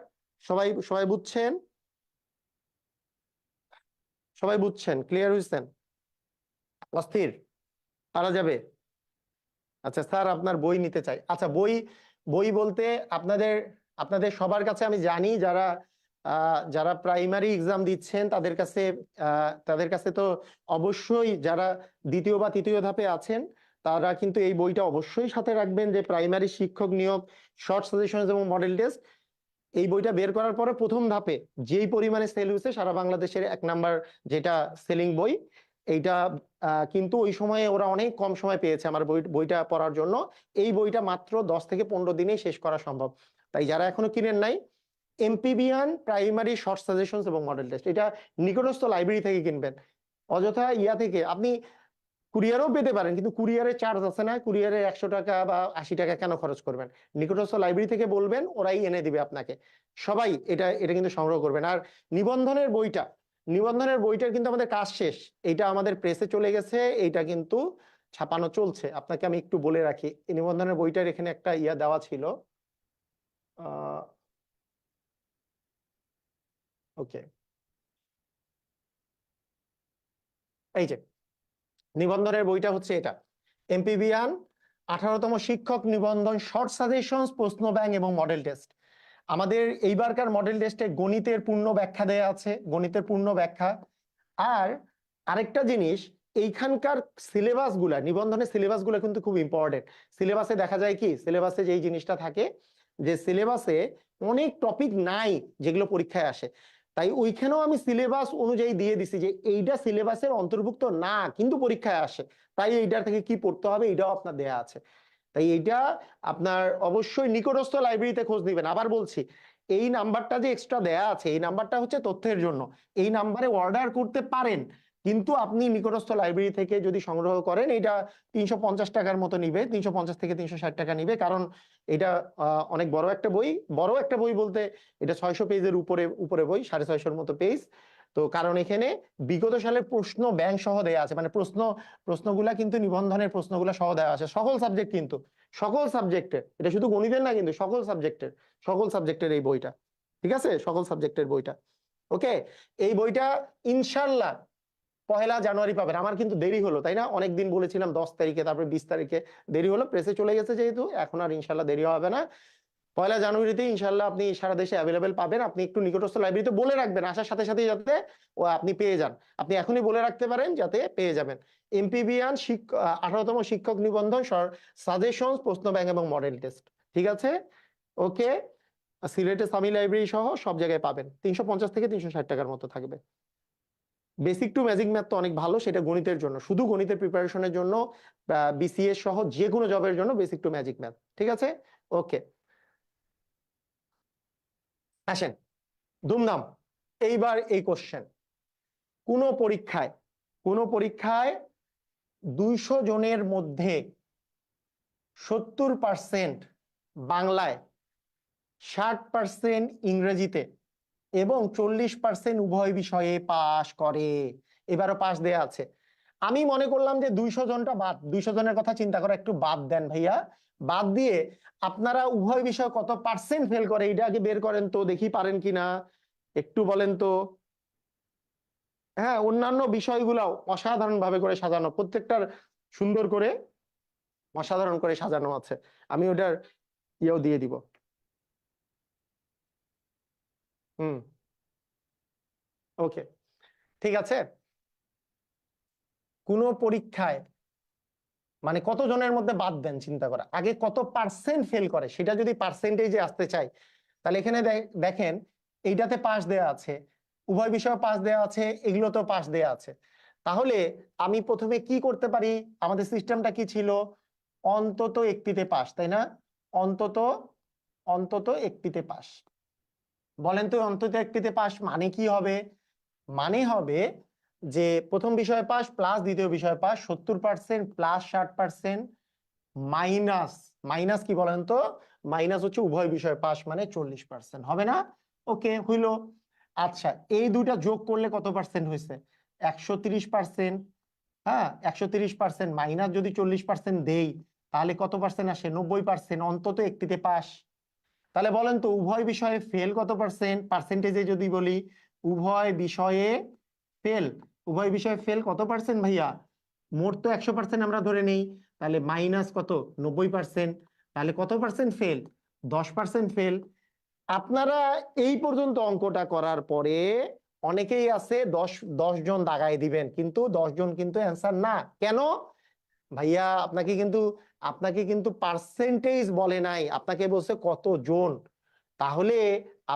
সবাই সবাই বুঝছেন? সবাই বুঝছেন? ক্লিয়ার হয়েছেন? অস্থির? পারা যাবে? আচ্ছা স্যার, আপনার বই নিতে চাই। আচ্ছা, বই বই বলতে আপনাদের আপনাদের সবার কাছে আমি জানি, যারা যারা প্রাইমারি এক্সাম দিচ্ছেন তাদের কাছে তো অবশ্যই, যারা দ্বিতীয় বা তৃতীয় ধাপে আছেন তারা কিন্তু এই বইটা অবশ্যই সাথে রাখবেন, যে প্রাইমারি শিক্ষক নিয়োগ শর্ট সাজেশন এবং মডেল টেস্ট। এই বইটা বের করার পরে প্রথম ধাপে যেই পরিমাণে সেল হয়েছে, সারা বাংলাদেশের 1 নাম্বার যেটা সেলিং বই, এইটা কিন্তু ওই সময়ে ওরা অনেক কম সময় পেয়েছে আমার বইটা পড়ার জন্য। এই বইটা মাত্র 10 থেকে 15 দিনেই শেষ করা সম্ভব। তাই যারা এখনো কিনেন নাই, এমপিবিয়ান প্রাইমারি শর্ট সাজেশন এবং মডেল টেস্ট, এটা নিকটস্থ লাইব্রেরি থেকে কিনবেন। অযথা ইয়া থেকে আপনি কুরিয়ারও পেতে পারেন, কিন্তু কুরিয়ারের চার্জ আছে না, কুরিয়ারে 100 টাকা বা 80 টাকা কেন খরচ করবেন? নিকটস্থ লাইব্রেরি থেকে বলবেন, ওরাই এনে দিবে আপনাকে। সবাই এটা এটা কিন্তু সংগ্রহ করবেন। আর নিবন্ধনের বইটার কিন্তু আমাদের কাজ শেষ, এটা আমাদের প্রেসে চলে গেছে, এইটা কিন্তু ছাপানো চলছে। আপনাকে আমি একটু বলে রাখি, এই নিবন্ধনের বইটার এখানে একটা ইয়া দেওয়া ছিল। ওকে, এই যে নিবন্ধনের বইটা হচ্ছে এটা, এমপিবিয়ান 18তম শিক্ষক নিবন্ধন শর্ট সাজেশন, প্রশ্ন ব্যাংক এবং মডেল টেস্ট। আমাদের এইবারকার মডেল টেস্টে গণিতের পূর্ণ ব্যাখ্যা দেয়া আছে, গণিতের পূর্ণ ব্যাখ্যা। আর আরেকটা জিনিস, এইখানকার সিলেবাস গুলা, নিবন্ধনের সিলেবাস গুলা কিন্তু খুব ইম্পর্টেন্ট। সিলেবাসে দেখা যায় কি, সিলেবাসে যেই জিনিসটা থাকে, যে সিলেবাসে অনেক টপিক নাই যেগুলো পরীক্ষায় আসে। তাই ওইখানেও আমি সিলেবাস অনুযায়ী দিয়ে দিছি যে এইটা সিলেবাসের অন্তর্ভুক্ত না কিন্তু পরীক্ষায় আসে, তাই এইটার থেকে কি পড়তে হবে এটাও আপনার দেয়া আছে। তাই এইটা আপনার অবশ্যই নিকটস্থ লাইব্রেরিতে খোঁজ দিবেন। আবার বলছি, এই নাম্বারটা যে এক্সট্রা দেয়া আছে, এই নাম্বারটা হচ্ছে তথ্যের জন্য। এই নাম্বারে অর্ডার করতে পারেন, কিন্তু আপনি নিকটস্থ লাইব্রেরি থেকে যদি সংগ্রহ করেন, এটা 350 টাকার মতো নিবে, 350 থেকে 360 টাকা নিবে। কারণ এটা অনেক বড় একটা বই। বড় একটা বই বলতে এটা 600 পেজের উপরে উপরে বই, 650-এর মতো পেজ। তো কারণ এখানে বিগত সালের প্রশ্ন ব্যাংক সহ দেয়া আছে, মানে প্রশ্নগুলা কিন্তু নিবন্ধনের প্রশ্নগুলা সহ দেওয়া আছে, সকল সাবজেক্ট কিন্তু, সকল সাবজেক্টের। এটা শুধু গণিতের না, কিন্তু সকল সাবজেক্টের এই বইটা। ঠিক আছে, সকল সাবজেক্টের বইটা। ওকে, এই বইটা ইনশাল্লাহ 1 জানুয়ারি পাবেন। আমার কিন্তু দেরি হলো, তাই না? অনেকদিন বলেছিলাম 10 তারিখে, তারপরে 20 তারিখে, দেরি হলো, প্রেসে চলে গেছে যেহেতু, এখন আর ইনশাল্লাহ দেরি হবে না। 1 জানুয়ারিতে ইনশাল্লাহ আপনি সারা দেশে অ্যাভেলেবেল পাবেন। আপনি একটু নিকটস্থ লাইব্রেরিতে বলে রাখবেন আসার সাথে সাথে, যাতে আপনি পেয়ে যান। আপনি এখনই বলে রাখতে পারেন যাতে পেয়ে যাবেন। এমপিবিয়ান 18তম শিক্ষক নিবন্ধন, সাজেশন, প্রশ্ন ব্যাংক এবং মডেল টেস্ট। ঠিক আছে, ওকে। সিলেটে সামি লাইব্রেরি সহ সব জায়গায় পাবেন। 350 থেকে 360 টাকার মতো থাকবে। বেসিক টু ম্যাজিক ম্যাথ তো অনেক ভালো, সেটা গণিতের জন্য, শুধু গণিতের প্রিপারেশনের জন্য, বিসিএস সহ যে কোনো জবের জন্য বেসিক টু ম্যাজিক ম্যাথ। ঠিক আছে, ওকে। আসেন ধুমধাম, এইবার এই কোশ্চেন। কোন পরীক্ষায় 200 জনের মধ্যে 70% বাংলায়, 60% ইংরেজিতে এবং 40% উভয় বিষয়ে পাশ করে। এবারও পাশ দেয়া আছে। আমি মনে করলাম যে 200 জনটা বাদ, 200 জনের কথা চিন্তা করে একটু বাদ দেন ভাইয়া। বাদ দিয়ে আপনারা উভয় বিষয় কত পার্সেন্ট ফেল করে এটা আগে বের করেন তো, দেখি পারেন কিনা, একটু বলেন তো। হ্যাঁ, অন্যান্য বিষয়গুলো অসাধারণ ভাবে করে সাজানো, প্রত্যেকটার সুন্দর করে অসাধারণ করে সাজানো আছে। আমি ওটার ইয়েও দিয়ে দিব। হুম, ওকে, ঠিক আছে। কোন পরীক্ষায়, মানে কত জনের মধ্যে বাদ দেন চিন্তা করা, আগে কত পার্সেন্ট ফেল করে সেটা যদি পার্সেন্টেজে আসতে চাই, তাহলে এখানে দেখেন এইটাতে পাস দেয়া আছে, উভয় বিষয়ে পাস দেয়া আছে, এগুলোতেও পাস দেয়া আছে। তাহলে আমি প্রথমে কি করতে পারি, আমাদের সিস্টেমটা কি ছিল, অন্তত একটিতে পাস, তাই না? অন্তত অন্তত একটিতে পাস। বলেন তো অন্তত একটিতে পাস মানে কি হবে? মানে হবে যে প্রথম বিষয়ে পাস প্লাস দ্বিতীয় বিষয়ে পাস 70% প্লাস 60%, মাইনাস, মাইনাস কি বলেন তো, মাইনাস হচ্ছে উভয় বিষয়ে পাস মানে 40%, হবে না? ওকে, হইলো। আচ্ছা, এই দুইটা যোগ করলে কত পার্সেন্ট হয়েছে? 130%। হ্যাঁ, 130% মাইনাস যদি 40% দেই, তাহলে কত পার্সেন্ট আসে? 90%, অন্তত একটিতে পাস। তাহলে বলেন তো উভয় বিষয়ে ফেল কত পার্সেন্ট, পার্সেন্টেজে যদি বলি, উভয় বিষয়ে ফেল, উভয় বিষয়ে ফেল কত পার্সেন্ট ভাইয়া? মোট তো 100% আমরা ধরে নেই, তাহলে মাইনাস কত? 90%। তাহলে কত পার্সেন্ট ফেল? 10% ফেল। আপনারা এই পর্যন্ত অঙ্কটা করার পরে অনেকেই আছে 10 জন দাগায় দিবেন, কিন্তু 10 জন কিন্তু অ্যান্সার না। কেন ভাইয়া? আপনাকে কিন্তু পার্সেন্টেজ বলে নাই, আপনাকে বলছে কতজন। তাহলে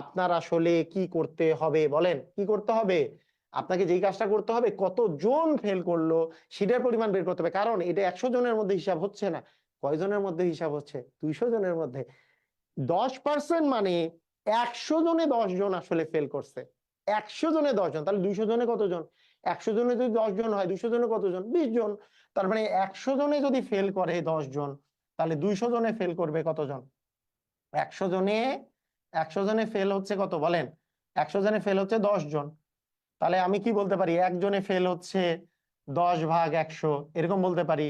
আপনার আসলে কি করতে হবে বলেন, কি করতে হবে? আপনাকে যেই কাজটা করতে হবে, কতজন ফেল করলো সেটার পরিমাণ বের করতে হবে। কারণ এটা 100 জনের মধ্যে হিসাব হচ্ছে না, কয়জনের মধ্যে হিসাব হচ্ছে? 200 জনের মধ্যে। 10% মানে 100 জনে 10 জন আসলে ফেল করছে। 100 জনে 10 জন, তাহলে 200 জনে কতজন? 100 জনে যদি 10 জন হয়, 200 জনে কতজন? 20 জন। তার মানে 100 জনে যদি ফেল করে 10 জন, তাহলে 200 জনে ফেল করবে কতজন? 100 জনে, 100 জনে ফেল হচ্ছে কত বলেন? 100 জনে ফেল হচ্ছে 10 জন। তাহলে আমি কি বলতে পারি? একজনে ফেল হচ্ছে 10 ভাগ 100, এরকম বলতে পারি।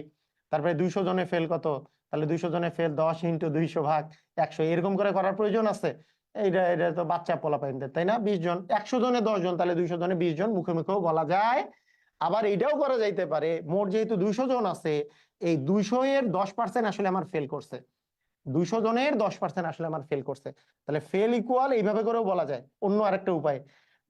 তারপরে 200 জনে ফেল কত? তাহলে 200 জনে ফেল 10 ইন্টু 200 ভাগ 100, এরকম করে করার প্রয়োজন আছে? এটা তো বাচ্চা পোলাপাইনদের, তাই না? 20 জন, 100 জনে 10 জন, তাহলে 200 জনে 20 জন, মুখে মুখেও বলা যায়। আবার এটাও করা যাইতে পারে, মোট যেহেতু 200 জন আছে, এই 200 এর 10% আসলে আমার ফেল করছে, 200 জনের 10% আসলে আমার ফেল করছে। তাহলে ফেল ইকুয়াল এইভাবে করেও বলা যায়, অন্য আরেকটা উপায়,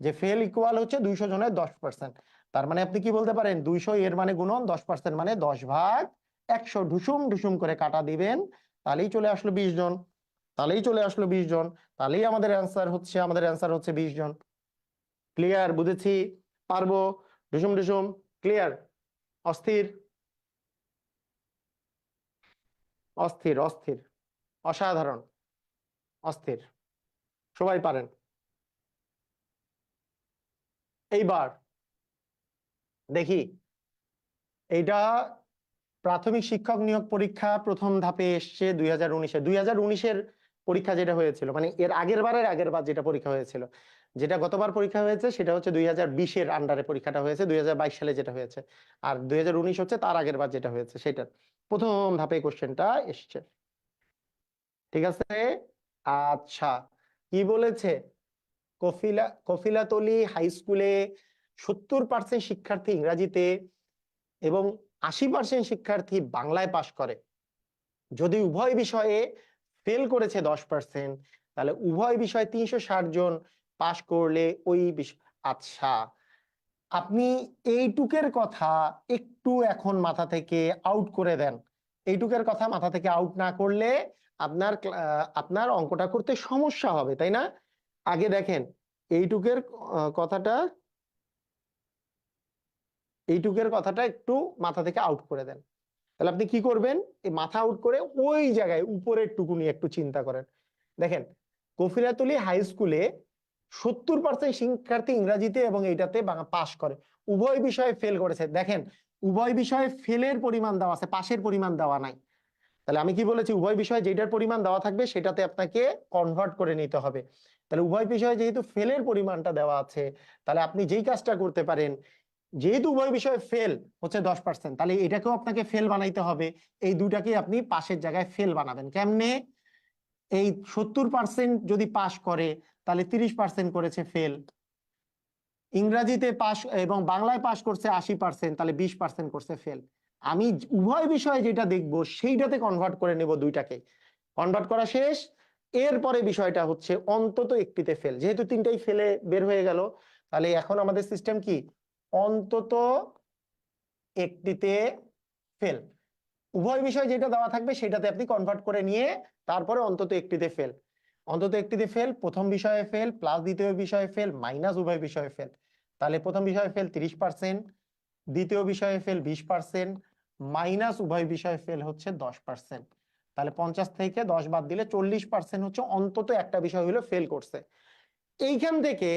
যে ফেল ইকুয়াল হচ্ছে 200 জনের 10%। তার মানে আপনি কি বলতে পারেন? 200 এর মানে গুণন 10% মানে 10 ভাগ 100, ঢুসুম ঢুসুম করে কাটা দিবেন, তাহলেই চলে আসলো 20 জন, তাহলেই চলে আসলো 20 জন, তাহলেই আমাদের অ্যান্সার হচ্ছে 20 জন। ক্লিয়ার? বুঝেছি, পারবো, ঢুসুম ঢুসুম, ক্লিয়ার? অস্থির, অস্থির, অস্থির, অসাধারণ, অস্থির, সবাই পারেন। এইবার দেখি, এইটা প্রাথমিক শিক্ষক নিয়োগ পরীক্ষা প্রথম ধাপে এসছে 2019-এ। 2019-এর পরীক্ষা যেটা হয়েছিল, মানে এর আগের বার যেটা পরীক্ষা হয়েছিল, যেটা গতবার পরীক্ষা হয়েছে সেটা হচ্ছে 2020-এর আন্ডারে পরীক্ষাটা হয়েছে, 2022 সালে যেটা হয়েছে। আর 2019 হচ্ছে তার আগের বার যেটা হয়েছে, সেটার প্রথম ধাপে কোশ্চেনটা এসছে। ঠিক আছে, আচ্ছা, কি বলেছে? কফিলাতলি হাই স্কুলে 70% শিক্ষার্থী ইংরাজিতে এবং 80% শিক্ষার্থী বাংলায় পাশ করে, যদি উভয় বিষয়ে ফেল করেছে 10%, তাহলে উভয় বিষয়ে 360 জন পাশ করলে ওই বিষয়। আচ্ছা, আপনি এইটুকের কথা একটু এখন মাথা থেকে আউট করে দেন। এইটুকের কথা মাথা থেকে আউট না করলে আপনার অঙ্কটা করতে সমস্যা হবে, তাই না? আগে দেখেন এইটুকের কথাটা একটু মাথা থেকে আউট করে দেন। তাহলে আপনি কি করবেন, এই মাথা আউট করে ওই জায়গায় উপরের টুকু নিয়ে একটু চিন্তা করেন। দেখেন, কফিলাতুলি হাই স্কুলে 70% শিক্ষার্থী ইংরাজিতে এবং এইটাতে পাশ করে, উভয় বিষয়ে ফেল করেছে। দেখেন, উভয় বিষয়ে ফেলের পরিমাণ দেওয়া আছে, পাশের পরিমাণ দেওয়া নাই। তাহলে আমি কি বলেছি, উভয় বিষয়ে যেটার পরিমাণ দেওয়া থাকবে সেটাতে আপনাকে কনভার্ট করে নিতে হবে। তাহলে উভয় বিষয়ে যেহেতু ফেলের পরিমাণটা দেওয়া আছে, তাহলে আপনি যেই কাজটা করতে পারেন, যেহেতু উভয় বিষয়ে ফেল হচ্ছে 10%, তাহলে এটাকেও আপনাকে ফেল বানাইতে হবে। এই দুটাকে আপনি পাশের জায়গায় ফেল বানাবেন কেমনে? এই 70% যদি পাশ করে তাহলে 30% করেছে ফেল, ইংরাজিতে পাশ এবং বাংলায় পাশ করছে 80%, তাহলে 20% করছে ফেল। আমি উভয় বিষয়ে যেটা দেখবো সেইটাতে কনভার্ট করে নেব, দুইটাকে কনভার্ট করা শেষ। এরপরে বিষয়টা হচ্ছে অন্তত একটিতে ফেল, যেহেতু তিনটাই ফেলে বের হয়ে গেল, তাহলে এখন আমাদের সিস্টেম কি, অন্তত একটিতে ফেল। উভয় বিষয় যেটা দেওয়া থাকবে সেটাতে আপনি কনভার্ট করে নিয়ে তারপরে অন্তত একটিতে ফেল। অন্তত একটিতে ফেল, প্রথম বিষয়ে ফেল প্লাস দ্বিতীয় বিষয়ে ফেল মাইনাস উভয় বিষয়ে ফেল, তাহলে প্রথম বিষয়ে ফেল 30%, দ্বিতীয় বিষয়ে ফেল 20%, মাইনাস উভয় বিষয়ে ফেল হচ্ছে 10%। তাহলে 50 থেকে 10 বাদ দিলে 40% হচ্ছে অন্তত একটা বিষয় হলো ফেল করছে। এইখান থেকে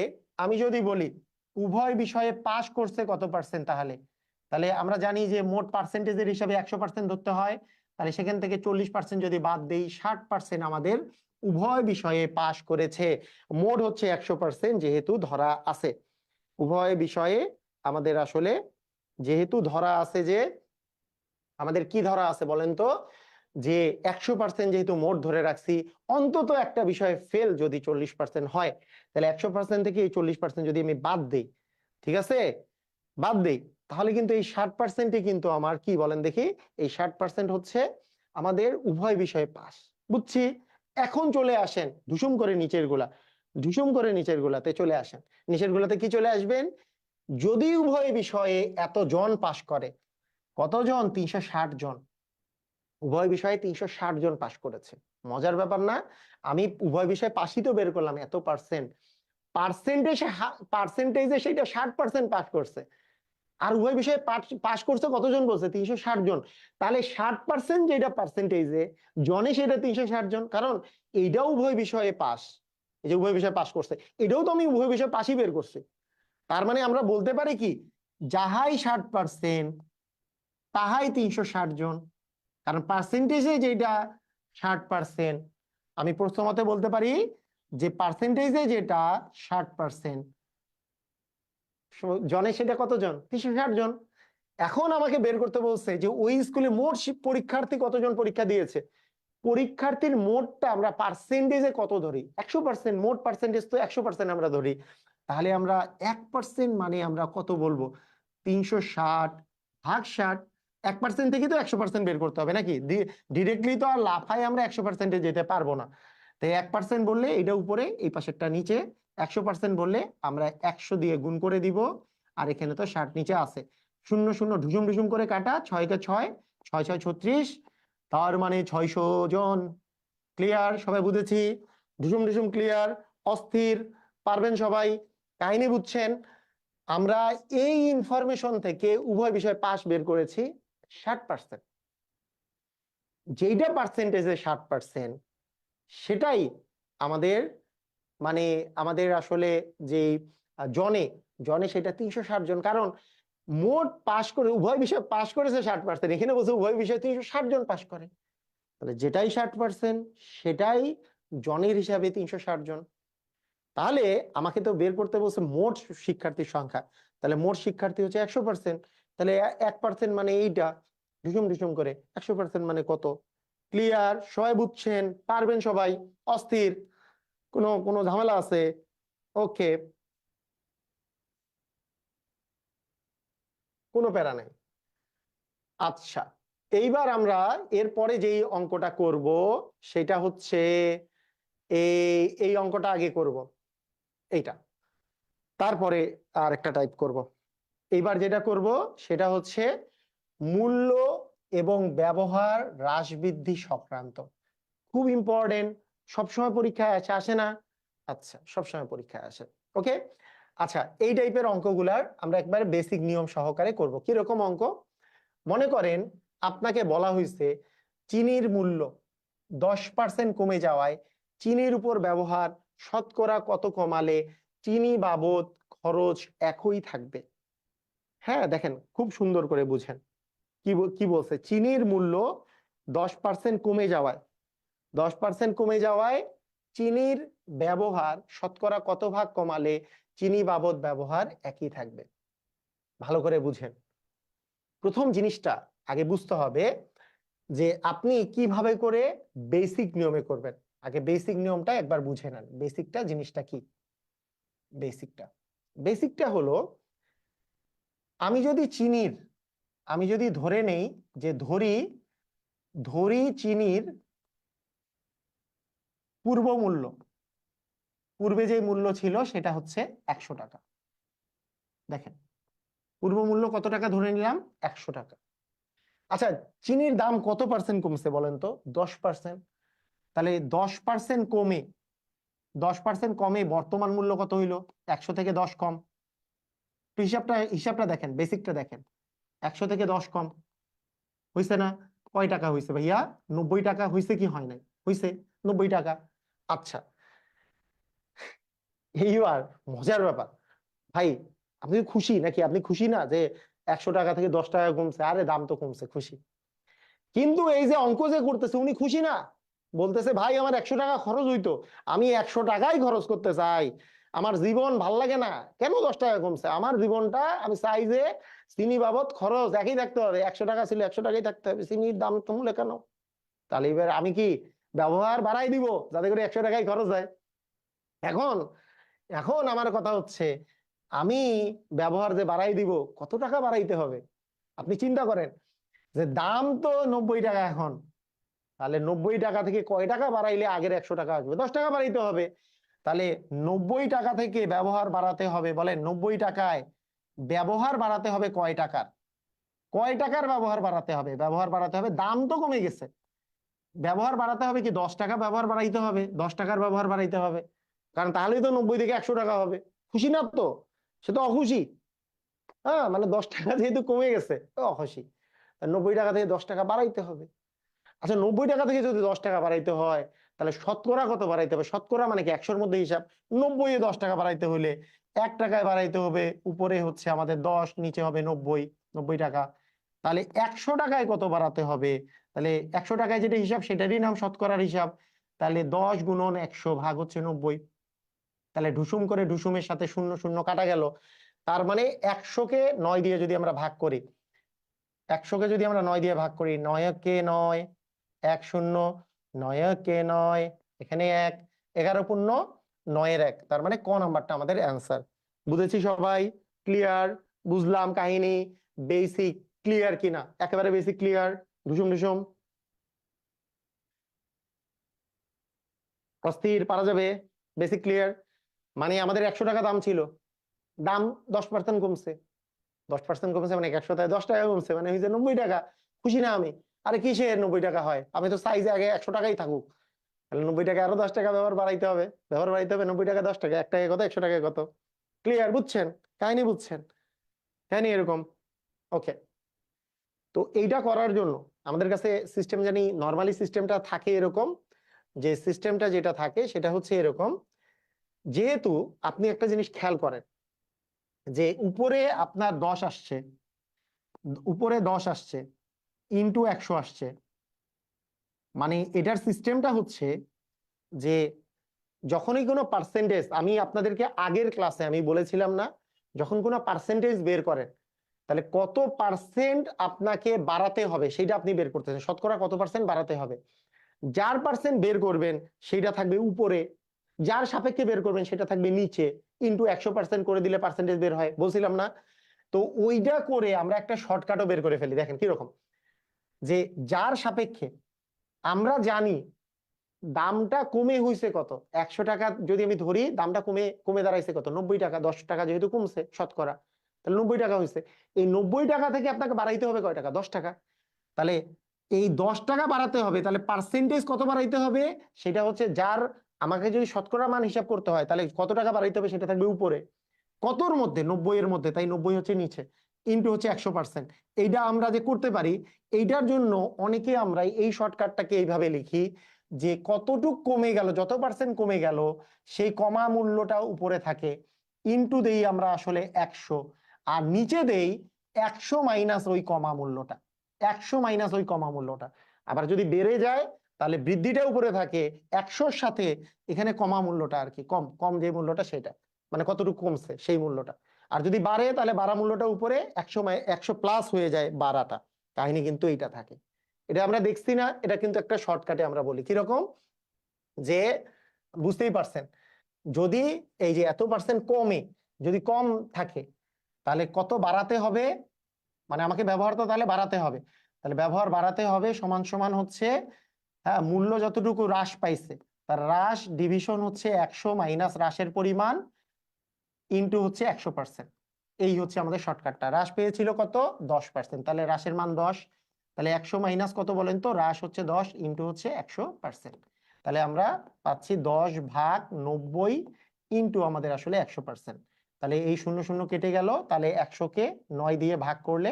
আমি যদি বলি উভয় বিষয়ে পাশ করছে কত পার্সেন্ট, তাহলে তাহলে আমরা জানি যে মোট পার্সেন্টেজের হিসাবে 100% ধরতে হয়, তাহলে সেখান থেকে 40% যদি বাদ দেই 60% আমাদের উভয় বিষয়ে পাশ করেছে। মোট হচ্ছে 100% যেহেতু ধরা আছে উভয় বিষয়ে, আমাদের আসলে যেহেতু ধরা আছে, যে আমাদের কি ধরা আছে বলেন তো, যে 100% যেহেতু মোট ধরে রাখছি, অন্তত একটা বিষয়ে ফেল যদি 40% হয়, তাহলে 100% থেকে এই 40% যদি আমি বাদ দিই, ঠিক আছে, বাদ দেই, তাহলে কিন্তু এই 60%ই কিন্তু আমার কি বলেন দেখি, এই 60% হচ্ছে আমাদের উভয় বিষয়ে পাস। বুঝছি। এখন চলে আসেন ধুসুম করে নিচের গুলা, ধুসুম করে নিচের গুলাতে চলে আসেন। নিচের গুলাতে কি চলে আসবেন, যদি উভয় বিষয়ে এত জন পাস করে, কতজন, 360 জন, উভয় বিষয়ে 360 জন পাস করেছে। মজার ব্যাপার না? আমি উভয় বিষয়ে পাসই তো বের করলাম, এত পার্সেন্ট, পার্সেন্টেজে সেটা 60% পাস করছে, আর উভয় বিষয়ে পাস করছে কতজন বলছে, 360 জন। তাহলে 60% যেটা পার্সেন্টেজে জনে, সেটা 360 জন, কারণ এইটাও উভয় বিষয়ে পাস, এই যে উভয় বিষয়ে পাস করছে, এটাও তো আমি উভয় বিষয়ে পাসই বের করছি। তার মানে আমরা বলতে পারি কি, যাহাই 60% তাহাই 360 জন, কারণ পার্সেন্টেজে যেটা 60%, আমি প্রথমত বলতে পারি যে পার্সেন্টেজে যেটা 60%, জনে সেটা কতজন, 360 জন। এখন আমাকে বের করতে বলছে যে ওই স্কুলে মোট পরীক্ষার্থী কতজন পরীক্ষা দিয়েছে, পরীক্ষার্থীর মোটটা আমরা পার্সেন্টেজে কত ধরি, 100%, মোট পার্সেন্টেজ তো 100% আমরা ধরি, তাহলে আমরা 1% মানে আমরা কত বলবো, 360 ভাগ 60, 1% থেকে তো 100% বের করতে হবে নাকি, ডিরেক্টলি তো আর লাফায় আমরা 100%-এ যেতে পারবো না। তাই 1% বললে এটা উপরে, এই পাশেরটা নিচে, 100% বললে আমরা 100 দিয়ে গুণ করে দিব, আর এখানে তো 60 নিচে আছে, শূন্য শূন্য ঢুসুম ঢুসুম করে কাটা, 6 কে 6, 6 6 36, তার মানে 600 জন। ক্লিয়ার? সবাই বুঝেছি? ঢুসুম ঢুসুম ক্লিয়ার? অস্থির? পারবেন সবাই? কাহিনী বুঝছেন? আমরা এই ইনফরমেশন থেকে উভয় বিষয় পাস বের করেছি 60%, যেইটা পার্সেন্টেজে 60%, সেটাই আমাদের মানে আমাদের আসলে যে জনে, জনে সেটা 360 জন, কারণ মোট পাস করে উভয় বিষয় পাস করেছে 60%, এখানে বলছে উভয় বিষয় 360 জন পাস করে, তাহলে যেটাই 60% সেটাই জনের হিসাবে 360 জন। তাহলে আমাকে তো বের করতে বলছে মোট শিক্ষার্থীর সংখ্যা, তাহলে মোট শিক্ষার্থী হচ্ছে 100%, তাহলে 1% মানে এইটা, ঢুসুম ঢুসুম করে 100% মানে কত। ক্লিয়ার? সবাই বুঝছেন? পারবেন সবাই? অস্থির? কোনো কোনো ঝামেলা আছে? ওকে। কোনো প্যারা নাই। আচ্ছা, এইবার আমরা এরপরে যেই অঙ্কটা করব সেটা হচ্ছে এই অঙ্কটা আগে করব, এইটা, তারপরে আর একটা টাইপ করব। এইবার যেটা করব সেটা হচ্ছে মূল্য এবং ব্যবহার হ্রাস বৃদ্ধি সংক্রান্ত। খুব ইম্পর্টেন্ট, সবসময় পরীক্ষায় আসে না? আচ্ছা, সবসময় পরীক্ষায় আসে। ওকে, আচ্ছা, এই টাইপের অঙ্কগুলার আমরা একবারে বেসিক নিয়ম সহকারে করব। কিরকম অঙ্ক? মনে করেন আপনাকে বলা হয়েছে চিনির মূল্য 10% কমে যাওয়ায় চিনির উপর ব্যবহার শতকরা কত কমালে চিনি বাবদ খরচ একই থাকবে। হ্যাঁ, দেখেন খুব সুন্দর করে বুঝেন কি বলছে। চিনির মূল্য 10% কমে যাওয়ায় 10% কমে যাওয়ায় চিনির ব্যবহার শতকরা কত ভাগ কমালে চিনি বাবদ ব্যবহার একই থাকবে। ভালো করে বুঝেন। প্রথম জিনিসটা আগে বুঝতে হবে যে আপনি কিভাবে করে বেসিক নিয়মে করবেন। আগে বেসিক নিয়মটা একবার বুঝে নেন। বেসিকটা জিনিসটা কি? বেসিকটা হলো, আমি যদি ধরে নেই যে ধরি চিনির পূর্বে যে মূল্য ছিল সেটা হচ্ছে 100 টাকা। দেখেন পূর্ব মূল্য কত টাকা ধরে নিলাম? 100 টাকা। আচ্ছা, চিনির দাম কত পার্সেন্ট কমছে বলেন তো? 10%। তাহলে 10% কমে 10% কমে বর্তমান মূল্য কত হইলো? 100 থেকে 10 কম। হিসাবটা দেখেন, বেসিকটা দেখেন। 100 থেকে 10 কম হইছে না? কয় টাকা হইছে ভাইয়া? 90 টাকা হইছে কি হয় নাই? হইছে 90 টাকা। আচ্ছা, এইবার মজার ব্যাপার ভাই, আপনি খুশি নাকি? আপনি খুশি না যে 100 টাকা থেকে 10 টাকা কমছে? আরে দাম তো কমছে, খুশি। কিন্তু এই যে অঙ্ক যে করতেছে উনি খুশি না। বলতেছে ভাই আমার 100 টাকা খরচ হইতো, আমি 100 টাকাই খরচ করতে চাই, আমার জীবন ভাল লাগে না, কেন 10 টাকা কমছে? আমার জীবনটা আমি চাই যে চিনি বাবদ খরচ একই থাকতে হবে, 100 টাকা ছিল 100 টাকাই থাকতে হবে, চিনির দাম কমলে কেন? তাহলে এবার আমি কি ব্যবহার বাড়াই দিব যাতে করে 100 টাকাই খরচ হয়? এখন এখন আমার কথা হচ্ছে, আমি ব্যবহার যে বাড়াই দিব, কত টাকা বাড়াইতে হবে? আপনি চিন্তা করেন যে দাম তো 90 টাকা এখন, তাহলে 90 টাকা থেকে কয় টাকা বাড়াইলে আগের 100 টাকা আসবে? 10 টাকা বাড়াইতে হবে। তাহলে 90 টাকা থেকে ব্যবহার বাড়াতে হবে, বলেন 90 টাকায় ব্যবহার বাড়াতে হবে কয় টাকার ব্যবহার বাড়াতে হবে? ব্যবহার বাড়াতে হবে, দাম তো কমে গেছে, ব্যবহার বাড়াতে হবে কি 10 টাকা ব্যবহার বাড়াইতে হবে, 10 টাকার ব্যবহার বাড়াইতে হবে, কারণ তাহলেই তো 90 থেকে 100 টাকা হবে। খুশি না তো? সে তো অখুশি। হ্যাঁ, মানে 10 টাকা যেহেতু কমে গেছে তো অখুশি, 90 টাকা থেকে 10 টাকা বাড়াইতে হবে। আচ্ছা, 90 টাকা থেকে যদি 10 টাকা বাড়াইতে হয় তাহলে শতকরা কত বাড়াইতে হবে? শতকরা মানে কি 100-র মধ্যে হিসাব। 90 এ 10 টাকা বাড়াইতে হলে 1 টাকায় বাড়াইতে হবে, উপরে হচ্ছে আমাদের 10, নিচে হবে 90 টাকা। তাহলে 100 টাকায় কত বাড়াতে হবে? তাহলে 100 টাকায় যেটা হিসাব সেটারই নাম শতকরার হিসাব। তাহলে 10 গুণন 100 ভাগ হচ্ছে 90। তাহলে ঢুসুম করে ঢুসুমের সাথে শূন্য শূন্য কাটা গেল। তার মানে 100-কে 9 দিয়ে যদি আমরা ভাগ করি, 100-কে যদি আমরা 9 দিয়ে ভাগ করি, 9-কে 9, 1 0, 9-কে 9, এখানে 1, 11 পূর্ণ 9-এর 1, তার মানে ক নাম্বারটা আমাদের অ্যান্সার। বুঝেছি সবাই? ক্লিয়ার? বুঝলাম কাহিনী? বেসিক ক্লিয়ার কিনা? একেবারে বেসিক ক্লিয়ার? ঢুসুম ঢুসুম অস্থির? পারা যাবে? Basic clear? মানে আমাদের 100 টাকা দাম ছিল, দাম 10% কমছে, 10% কমছে মানে 100 টাকা 10 টাকা কমছে, মানে হয়েছে 90 টাকা। খুশি না আমি? আরে কিসের 90 টাকা হয়? আমি তো চাই যে আগে 100 টাকাই থাকুক। তাহলে 90 টাকা আরো 10 টাকা ব্যবহার বাড়াইতে হবে, 90 টাকা 10 টাকা, 1 টাকা কত, 100 টাকা কত? ক্লিয়ার? বুঝছেন কাহিনী? বুঝছেন কাহিনী? এরকম। ওকে, তো এইটা করার জন্য আমাদের কাছে সিস্টেম, জানি নর্মালি সিস্টেমটা থাকে এরকম, যে সিস্টেমটা যেটা থাকে সেটা হচ্ছে এরকম, যেহেতু আপনি একটা জিনিস খেয়াল করেন যে উপরে আপনার 10 আসছে, উপরে 10 আসছে ইন্টু 100 আসছে, মানে এটার সিস্টেমটা হচ্ছে যে যখনই কোনো পার্সেন্টেজ, আমি আপনাদেরকে আগের ক্লাসে আমি বলেছিলাম না, যখন কোনো পার্সেন্টেজ বের করেন তাহলে কত পার্সেন্ট আপনাকে বাড়াতে হবে সেটা আপনি বের করতেছেন, শতকরা কত পার্সেন্ট বাড়াতে হবে। যার পার্সেন্ট বের করবেন সেটা থাকবে উপরে, যার সাপেক্ষে বের করবেন সেটা থাকবে নিচে, ইন্টু 100% করে দিলে পার্সেন্টেজ বের হয়, বলছিলাম না? তো তো ওইটা করে আমরা একটা শর্টকাটও বের করে ফেলি। দেখেন কিরকম, যে যার সাপেক্ষে আমরা জানি দামটা কমে হইছে কত, 100 টাকা যদি আমি ধরি, দামটা কমে কমে দাঁড়াইছে কত, 90 টাকা। 10 টাকা যেহেতু কমছে শতকরা, তাহলে 90 টাকা হয়েছে। এই 90 টাকা থেকে আপনাকে বাড়াইতে হবে কয় টাকা, 10 টাকা। তাহলে এই 10 টাকা বাড়াতে হবে, তাহলে পার্সেন্টেজ কত বাড়াইতে হবে, সেটা হচ্ছে যার, আমাকে যদি শতকরা মান হিসাব করতে হয় তাহলে কত টাকা বাড়াইতে হবে সেটা থাকবে উপরে, কতর মধ্যে, 90 এর মধ্যে, তাই 90 হচ্ছে নিচে, ইনটু হচ্ছে 100%। এইটা আমরা যে করতে পারি, এইটার জন্য অনেকে আমরা এই শর্টকাটটাকে এইভাবে লিখি যে কতটুক কমে গেল, যত পার্সেন্ট কমে গেল সেই কমা মূল্যটা উপরে থাকে, ইনটু দেই আমরা আসলে 100, আর নিচে দেই 100 মাইনাস ওই কমা মূল্যটা, 100 মাইনাস ওই কমা মূল্যটা। আবার যদি বেড়ে যায় তাহলে বৃদ্ধিটা উপরে থাকে, 100-র সাথে এখানে কমা মূল্যটা আর কি, কম কম যে মূল্যটা সেটা, মানে কতটুকু কমছে সেই মূল্যটা। আর যদি বাড়ে তাহলে বাড়া মূল্যটা উপরে, 100 প্লাস হয়ে যায় বাড়াটা। কাহিনী কিন্তু এইটা থাকে, এটা আমরা দেখছি না, এটা কিন্তু একটা শর্টকাটে আমরা বলি কিরকম, যে বুঝতেই পারছেন, যদি এই যে এত পার্সেন্ট কমে, যদি কম থাকে তাহলে কত বাড়াতে হবে, মানে আমাকে ব্যবহারটা তাহলে বাড়াতে হবে, তাহলে ব্যবহার বাড়াতে হবে সমান সমান হচ্ছে, হ্যাঁ, মূল্য যতটুকু হ্রাস পাইছে তার হ্রাস ডিভিশন হচ্ছে 100 মাইনাস হ্রাসের পরিমাণ ইনটু হচ্ছে 100%। এই হচ্ছে আমাদের শর্টকাটটা। হ্রাস পেয়েছিল কত, 10%, তাহলে হ্রাসের মান 10, তাহলে 100 মাইনাস কত বলেন তো, হ্রাস হচ্ছে 10 ইনটু হচ্ছে 100%। তাহলে আমরা পাচ্ছি 10/90 ইনটু আমাদের আসলে 100%। তাহলে এই 0 0 কেটে গেল, তাহলে 100-কে 9 দিয়ে ভাগ করলে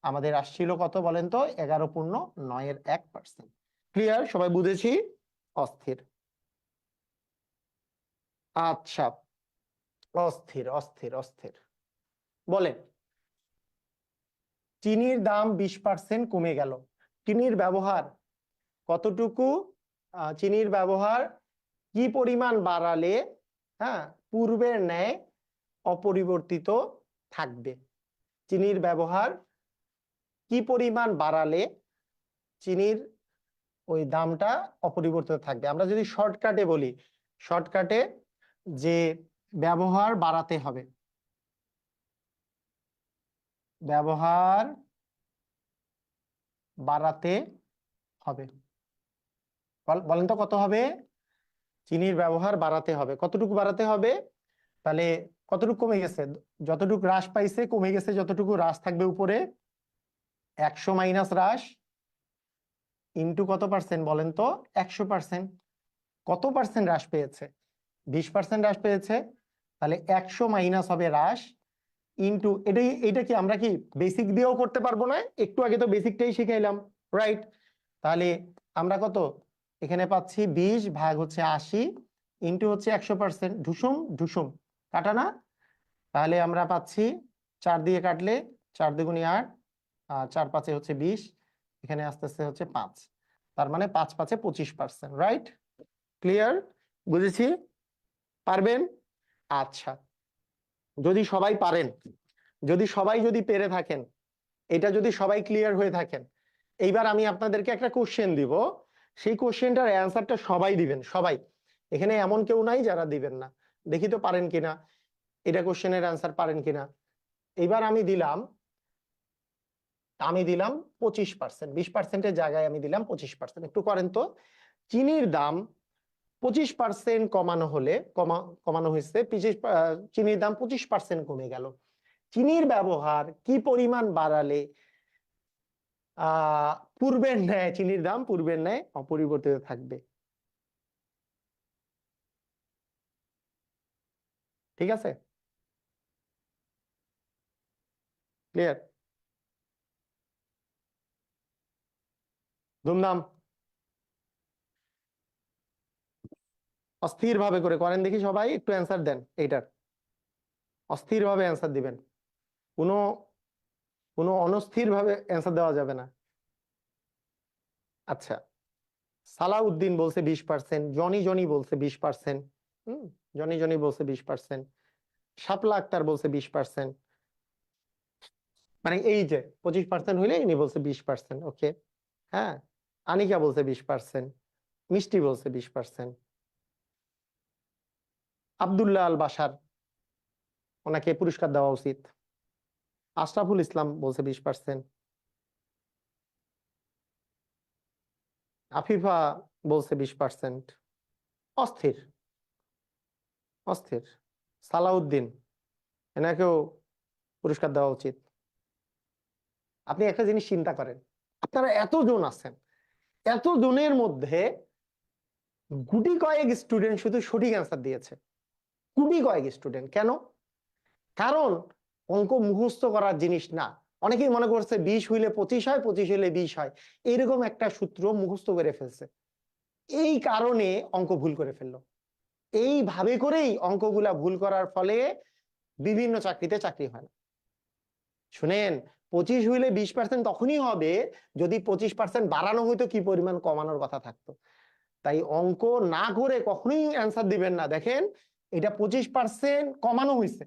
আমাদের আসছিল কত বলেন তো, 11.9%। ক্লিয়ার, সবাই বুঝেছি? অস্থির। আচ্ছা, অস্থির অস্থির অস্থির। বলেন, চিনির দাম 20% কমে গেল, চিনির ব্যবহার কতটুকু, চিনির ব্যবহার কি পরিমাণ বাড়ালে, হ্যাঁ, পূর্বের ন্যায় অপরিবর্তিত থাকবে। চিনির ব্যবহার কি পরিমাণ বাড়ালে চিনির ওই দামটা অপরিবর্তিত থাকবে। আমরা যদি শর্টকাটে বলি, শর্টকাটে যে ব্যবহার বাড়াতে হবে, ব্যবহার বাড়াতে হবে, বলেন তো কত হবে, চিনির ব্যবহার বাড়াতে হবে, কতটুকু বাড়াতে হবে, তাহলে কতটুকু কমে গেছে, যতটুকু হ্রাস পাইছে কমে গেছে, যতটুকু হ্রাস থাকবে উপরে, 100 মাইনাস হ্রাস ইনটু কত পার্সেন্ট বলেন তো, 100%। কত পার্সেন্ট হ্রাস পেয়েছে, 20% হ্রাস পেয়েছে, তাহলে 100 মাইনাস হবে হ্রাস ইনটু, এটা কি আমরা কি বেসিক দিয়েও করতে পারবো না, একটু আগে তো বেসিকটাই শিখাইলাম, রাইট? তাহলে আমরা কত এখানে পাচ্ছি, 20 ভাগ হচ্ছে 80 ইনটু হচ্ছে 100%, ঢুসুম ঢুসুম কাটা না, তাহলে আমরা পাচ্ছি 4 দিয়ে কাটলে 4 দুগুণে 8, 4 5-এ হচ্ছে 20, এখানে আস্তে আস্তে হচ্ছে 5, তার মানে 5 5-এ 25%, রাইট? ক্লিয়ার, বুঝেছি? পারবেন? আচ্ছা, যদি সবাই পারেন, যদি পেরে থাকেন, এটা যদি সবাই ক্লিয়ার হয়ে থাকেন, এইবার আমি আপনাদেরকে একটা কোশ্চেন দিব, সেই কোশ্চেনটার অ্যান্সারটা সবাই দিবেন, সবাই, এখানে এমন কেউ নাই যারা দিবেন না। দেখি তো পারেন কিনা, এটা কোশ্চেনের অ্যান্সার পারেন কিনা। এইবার আমি দিলাম 25%, 20%-এর জায়গায় আমি দিলাম 25%। একটু করেন তো, চিনির দাম 25% কমানো হলে, কমানো হয়েছে, চিনির দাম 25% কমে গেল, চিনির ব্যবহার কি পরিমাণ বাড়ালে পূর্বের ন্যায়, চিনির দাম পূর্বের ন্যায় অপরিবর্তিত থাকবে। ঠিক আছে, ক্লিয়ার? ধুমধাম, অস্থির ভাবে করে করেন দেখি, সবাই একটু অ্যান্সার দেন এইটার, অস্থির ভাবে অ্যান্সার দিবেন, কোনো কোনো অনস্থির ভাবে অ্যান্সার দেওয়া যাবে না। আচ্ছা, সালাউদ্দিন বলছে 20%, জনি জনি বলছে 20%, জনি জনি বলছে 20%, শাপলা আক্তার বলছে 20%, মানে এই যে 25% হইলে ইনি বলছে 20%, ওকে। হ্যাঁ, আনিকা বলছে 20%, মিষ্টি বলছে 20%, আব্দুল্লাহ আল বাসার, ওনাকে পুরস্কার দেওয়া উচিত। আশরাফুল ইসলাম বলছে 20%, আফিফা বলছে 20%। অস্থির, অস্থির। সালাউদ্দিন, এনাকেও পুরস্কার দেওয়া উচিত। আপনি একটা জিনিস চিন্তা করেন, আপনারা এতজন আছেন, এত জনের মধ্যে গুটি কয়েক স্টুডেন্ট শুধু সঠিক অ্যান্সার দিয়েছে। গুটি কয়েক স্টুডেন্ট। কেন? কারণ অঙ্ক মুখস্থ করার জিনিস না। অনেকেই মনে করছে 20 হইলে 25 হয়, 25 হইলে 20 হয়, এরকম একটা সূত্র মুখস্থ করে ফেলছে। এই কারণে অঙ্ক ভুল করে ফেললো। এইভাবে করেই অঙ্কগুলা ভুল করার ফলে বিভিন্ন চাকরিতে চাকরি হয় না। শুনেন, 25 হইলে 20% তখনই হবে যদি 25% বাড়ানো হইতো, কি পরিমাণ কমানোর কথা থাকতো। তাই অঙ্ক না করে কখনোই অ্যান্সার দিবেন না। দেখেন, এটা 25% কমানো হয়েছে,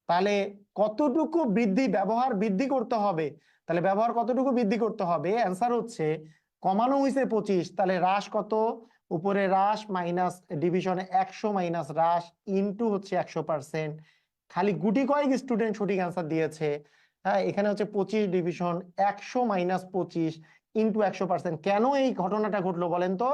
তাহলে কতটুকু বৃদ্ধি, ব্যবহার বৃদ্ধি করতে হবে। তাহলে ব্যবহার কতটুকু বৃদ্ধি করতে হবে? অ্যান্সার হচ্ছে কমানো হয়েছে 25, তাহলে হ্রাস কত? উপরে হ্রাস মাইনাস ডিভিশনে 100 মাইনাস হ্রাস ইনটু হচ্ছে 100%। খালি গুটি কয়েক স্টুডেন্ট সঠিক অ্যান্সার দিয়েছে। হ্যাঁ, এখানে হচ্ছে 25 ডিভিশন 100 মাইনাস 25 ইনটু 100%। কেন এই ঘটনাটা ঘটলো বলেন তো?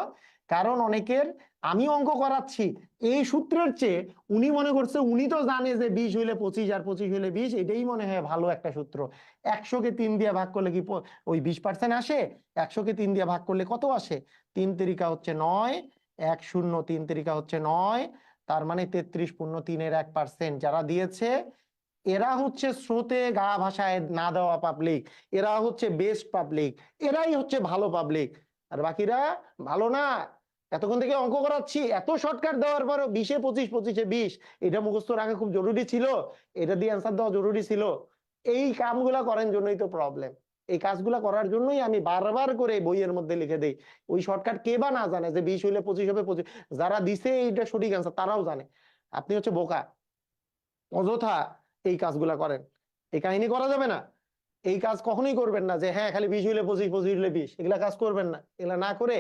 কারণ অনেকের, আমি অঙ্ক করাচ্ছি এই সূত্রের চেয়ে উনি মনে করছে, উনি তো জানে যে 20 হইলে 25 আর 25 হইলে 20, এটাই মনে হয় ভালো একটা সূত্র। 100-কে 3 দিয়ে ভাগ করলে কি ওই 20% আসে? 100-কে 3 দিয়ে ভাগ করলে কত আসে? 3 তিরিকা হচ্ছে 9, 1 0 3 তিরিকা হচ্ছে 9, তার মানে 33.3 যারা দিয়েছে এরা হচ্ছে স্রোতে গা ভাসায় না দেওয়া পাবলিক, এরা হচ্ছে বেস্ট পাবলিক, এরাই হচ্ছে ভালো পাবলিক। আর বাকিরা ভালো না। এতক্ষণ থেকে অঙ্ক করাচ্ছি, এত শর্টকাট দেওয়ার পরও 20-এ 25, 25-এ 20, এটা মুখস্থ রাখা খুব জরুরি ছিল, এটা দিয়ে অ্যান্সার দেওয়া জরুরি ছিল। এই কামগুলা করেন জন্যই তো প্রবলেম। এই কাজগুলা করার জন্যই আমি বারবার করে বইয়ের মধ্যে লিখে দেই, ওই শর্টকাট কে বা না জানে যে 20 হইলে 25 হবে 25। যারা দিছে এইটা সঠিক অ্যান্সার তারাও জানে, আপনি হচ্ছে বোকা, অযথা এই কাজগুলা করেন। এই কাহিনী করা যাবে না। এই কাজ কখনোই করবেন না যে হ্যাঁ খালি 20 হইলে 25, 25 হইলে 20, এগুলা কাজ করবেন না। এগুলা না করে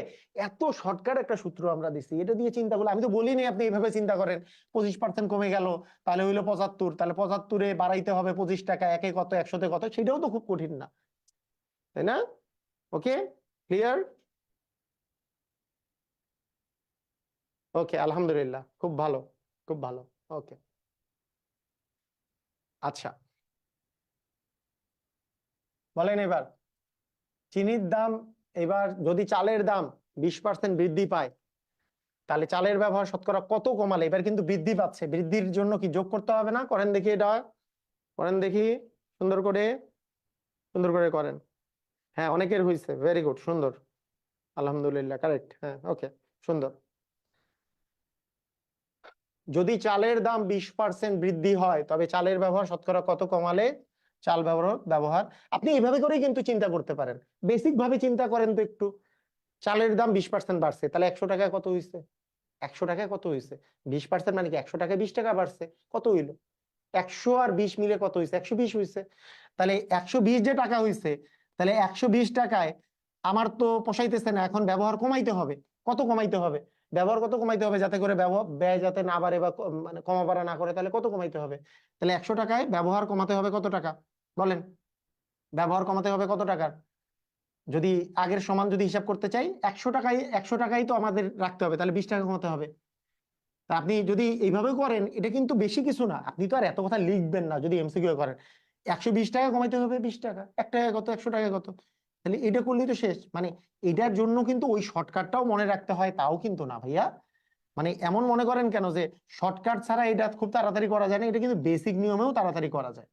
এত শর্টকাট একটা সূত্র আমরা দিচ্ছি, এটা দিয়ে চিন্তা করলে, আমি তো বলিনি আপনি এইভাবে চিন্তা করেন 25% কমে গেল তাহলে হইলো 75, তাহলে 75-এ বাড়াইতে হবে 25 টাকা, একে কত 100-তে কত, সেটাও তো খুব কঠিন না, তাই না? ওকে, ক্লিয়ার? ওকে, আলহামদুলিল্লাহ, খুব ভালো, খুব ভালো। ওকে, আচ্ছা বলেন এবার। চিনির দাম, এবার যদি চালের দাম 20% বৃদ্ধি পায়, তাহলে চালের ব্যবহার শতকরা কত কমালে? এবার কিন্তু বৃদ্ধি পাচ্ছে, বৃদ্ধির জন্য কি যোগ করতে হবে না? করেন দেখি, এটা করেন দেখি, সুন্দর করে, সুন্দর করে করেন। হ্যাঁ, অনেকের হয়েছে, ভেরি গুড, সুন্দর, আলহামদুলিল্লাহ, কারেক্ট। হ্যাঁ, ওকে, সুন্দর। যদি চালের দাম 20% বৃদ্ধি হয়, তবে চালের ব্যবহার শতকরা কত কমালে চাল ব্যবহার? আপনি এইভাবে করেই কিন্তু চিন্তা করতে পারেন, বেসিক ভাবে চিন্তা করেন তো একটু। চালের দাম 20% বাড়ছে, তাহলে 100 টাকায় কত হয়েছে? 100 টাকায় কত হয়েছে? 20% মানে কি 100 টাকায় 20 টাকা বাড়ছে? কত হইলো? 100 আর 20 মিলে কত হয়েছে? 120 হয়েছে। তাহলে 120 যে টাকা হয়েছে, তাহলে 120 টাকায় আমার তো পোষাইতেছে না, এখন ব্যবহার কমাইতে হবে। কত কমাইতে হবে? ব্যবহার কত কমাইতে হবে যাতে করে ব্যয় যাতে না বাড়ে বা মানে কমা বাড়া না করে? তাহলে কত কমাইতে হবে? তাহলে 100 টাকায় ব্যবহার কমাতে হবে কত টাকা? বলেন, ব্যবহার কমাতে হবে কত টাকার? যদি আগের সমান যদি হিসাব করতে চাই, 100 টাকাই তো আমাদের রাখতে হবে, তাহলে 20 টাকা কমাতে হবে। তা আপনি যদি এইভাবে করেন, এটা কিন্তু বেশি কিছু না, আপনি তো আর এত কথা লিখবেন না যদি এমসিকিউ করেন। 120 টাকা কমাইতে হবে 20 টাকা, 1 টাকা কত, 100 টাকা কত, তাহলে এটা করলেই তো শেষ। মানে এটার জন্য কিন্তু ওই শর্টকাটটাও মনে রাখতে হয়, তাও কিন্তু না ভাইয়া। মানে এমন মনে করেন কেন যে শর্টকাট ছাড়া এটা খুব তাড়াতাড়ি করা যায় না? এটা কিন্তু বেসিক নিয়মেও তাড়াতাড়ি করা যায়,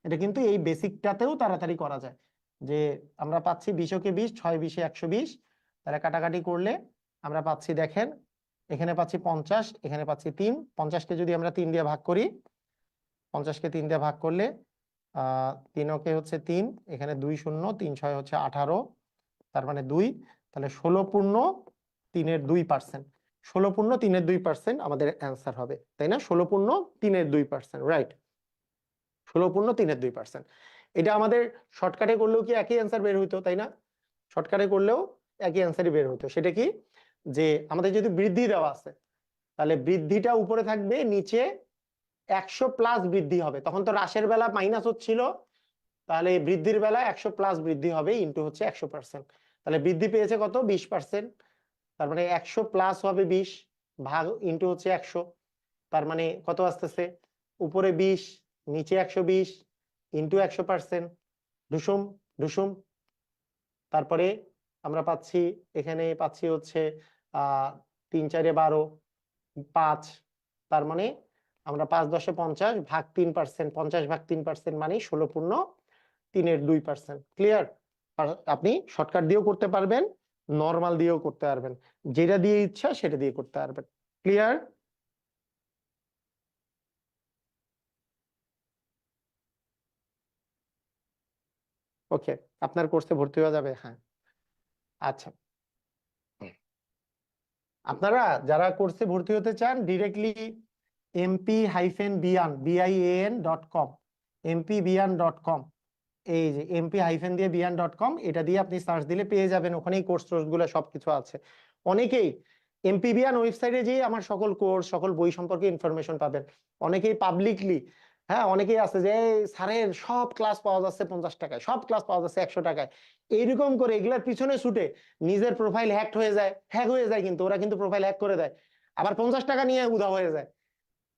এটা কিন্তু এই বেসিকটাতেও তাড়াতাড়ি করা যায়। যে আমরা পাচ্ছি 20-কে 20, 6 20-এ 120, তাহলে কাটাকাটি করলে আমরা পাচ্ছি, দেখেন এখানে পাচ্ছি 50, এখানে পাচ্ছি 3, 50-কে যদি আমরা 3 দিয়ে ভাগ করি, 50-কে 3 দিয়ে ভাগ করলে 3-কে হচ্ছে 3, এখানে 2 0, 3 6 হচ্ছে 18, তার মানে 2, তাহলে 16.3%, 16.3% আমাদের অ্যান্সার হবে, তাই না? 16.3%, রাইট, 16.3%। এটা আমাদের শর্টকাটে করলেও কি একই অ্যান্সার বের হইতো, তাই না? শর্টকাটে করলেও একই অ্যান্সারই বের হতো। সেটা কি, যে আমাদের যদি বৃদ্ধি দেওয়া আছে, তাহলে বৃদ্ধিটা উপরে থাকবে, নিচে 100 প্লাস বৃদ্ধি হবে। তখন তো হ্রাসের বেলা মাইনাস হচ্ছিল, তাহলে বৃদ্ধির বেলায় 100+ বৃদ্ধি হবে, ইন্টু হচ্ছে 100%। তাহলে বৃদ্ধি পেয়েছে কত? 20%। তার মানে 100+ হবে 20 ভাগ ইন্টু হচ্ছে 100। তার মানে কত আসতেছে? উপরে 20, নিচে 120 ইন্টু 100%। ঢুসুম ঢুসুম। তারপরে আমরা পাচ্ছি, এখানে পাচ্ছি হচ্ছে 3 4 12 5। তার মানে আমরা 5 10 50 ভাগ 3%, 50 ভাগ 3% মানে 16.3 ক্লিয়ার? আপনি শর্টকাট দিয়েও করতে পারবেন, নরমাল দিয়েও করতে পারবেন, যেটা দিয়ে ইচ্ছা সেটা দিয়ে করতে পারবেন। ক্লিয়ার? ওকে, আপনার কোর্সে ভর্তি হওয়া যাবে? হ্যাঁ। আচ্ছা, আপনারা যারা কোর্সে ভর্তি হতে চান ডিরেক্টলি mp-bian.com mpbian.com, এই যে mp-bian.com, এটা দিয়ে আপনি সার্চ দিলে পেয়ে যাবেন, ওখানেই কোর্স গুলো সবকিছু আছে। অনেকেই mp-bian ওয়েবসাইটে যেয়ে আমার সকল কোর্স, সকল বই সম্পর্কে ইনফরমেশন পাবেন। অনেকেই পাবলিকলি, হ্যাঁ অনেকেই আছে যে স্যারের সব ক্লাস পাওয়া যাচ্ছে 50 টাকায়, সব ক্লাস পাওয়া যাচ্ছে 100 টাকায়, এইরকম করে এগুলার পিছনে ছুটে নিজের প্রোফাইল হ্যাক হয়ে যায়, কিন্তু ওরা কিন্তু প্রোফাইল হ্যাক করে দেয়, আবার 50 টাকা নিয়ে উধাও হয়ে যায়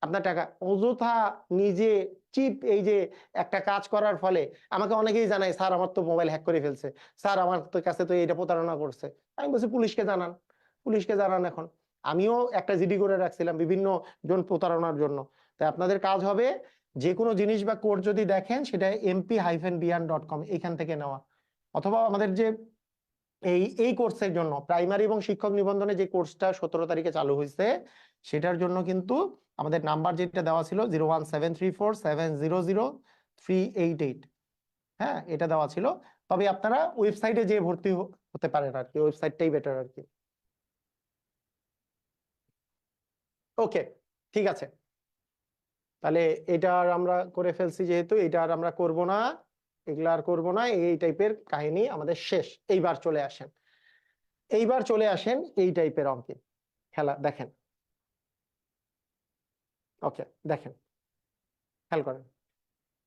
আপনার টাকা। অযথা নিজে চিপ এই যে একটা কাজ করার ফলে আমাকে অনেকেই জানায়, স্যার আমার তো মোবাইল হ্যাক করে ফেলছে, স্যার আমার তো কাছে তো এটা প্রতারণা করছে। আমি বলছি পুলিশকে জানান, পুলিশকে জানান। এখন আমিও একটা জিডি করে রাখছিলাম বিভিন্ন জন প্রতারণার জন্য। তাই আপনাদের কাজ হবে যে কোনো জিনিস বা কোড যদি দেখেন সেটা mp-bian.com এইখান থেকে নেওয়া, অথবা আমাদের যে এই কোর্সের জন্য প্রাইমারি এবং শিক্ষক নিবন্ধনে যে কোর্সটা 17 তারিখে চালু হয়েছে, সেটার জন্য কিন্তু আমাদের নাম্বার যেটা দেওয়া ছিল 01734700388, হ্যাঁ এটা দেওয়া ছিল। তবে আপনারা ওয়েবসাইটে যে ভর্তি হতে পারেন আর কি, ওয়েবসাইটটাই বেটার আর কি। ওকে, ঠিক আছে। তাহলে এটা আর আমরা করে ফেলছি, যেহেতু এটা আর আমরা করব না, এগুলা আর করবো না, এই টাইপের কাহিনী আমাদের শেষ। এইবার চলে আসেন এই টাইপের অঙ্কে। খেলা দেখেন, ওকে দেখেন, খেয়াল করেন।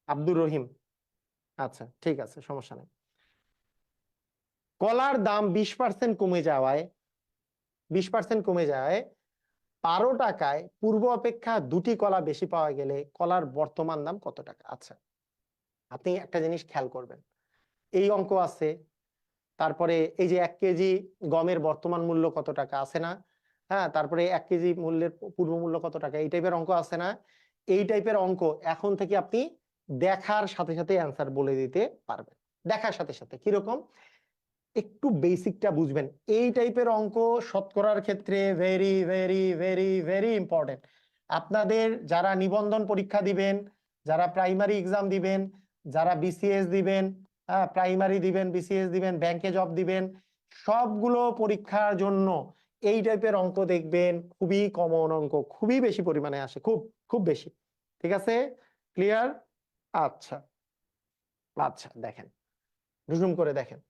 আব্দুর রহিম, আচ্ছা ঠিক আছে, সমস্যা নেই। কলার দাম 20% কমে যাওয়ায় 12 টাকায় পূর্ব অপেক্ষা দুটি কলা বেশি পাওয়া গেলে কলার বর্তমান দাম কত টাকা? আচ্ছা, আপনি একটা জিনিস খেয়াল করবেন, এই অঙ্ক আছে, তারপরে এই যে 1 কেজি গমের বর্তমান মূল্য কত টাকা আছে না, হ্যাঁ তারপরে 1 কেজি মূল্যের পূর্ব মূল্য কত টাকা, এই টাইপের অঙ্ক আছে না। এই টাইপের অঙ্ক এখন থেকে আপনি দেখার সাথে সাথে অ্যান্সার বলে দিতে পারবেন। দেখার সাথে সাথে কিরকম, একটু বেসিকটা বুঝবেন। এই টাইপের অঙ্ক শতকরার ক্ষেত্রে very very very very important. আপনাদের যারা নিবন্ধন পরীক্ষা দিবেন, যারা প্রাইমারি এক্সাম দিবেন, যারা বিসিএস দিবেন, প্রাইমারি দিবেন, বিসিএস দিবেন, ব্যাংকে জব দিবেন, সবগুলো পরীক্ষার জন্য এই টাইপের অঙ্ক দেখবেন খুবই কমন অঙ্ক, খুবই বেশি পরিমাণে আসে, খুব খুব বেশি। ঠিক আছে, ক্লিয়ার? আচ্ছা আচ্ছা, দেখেন জুম করে দেখেন,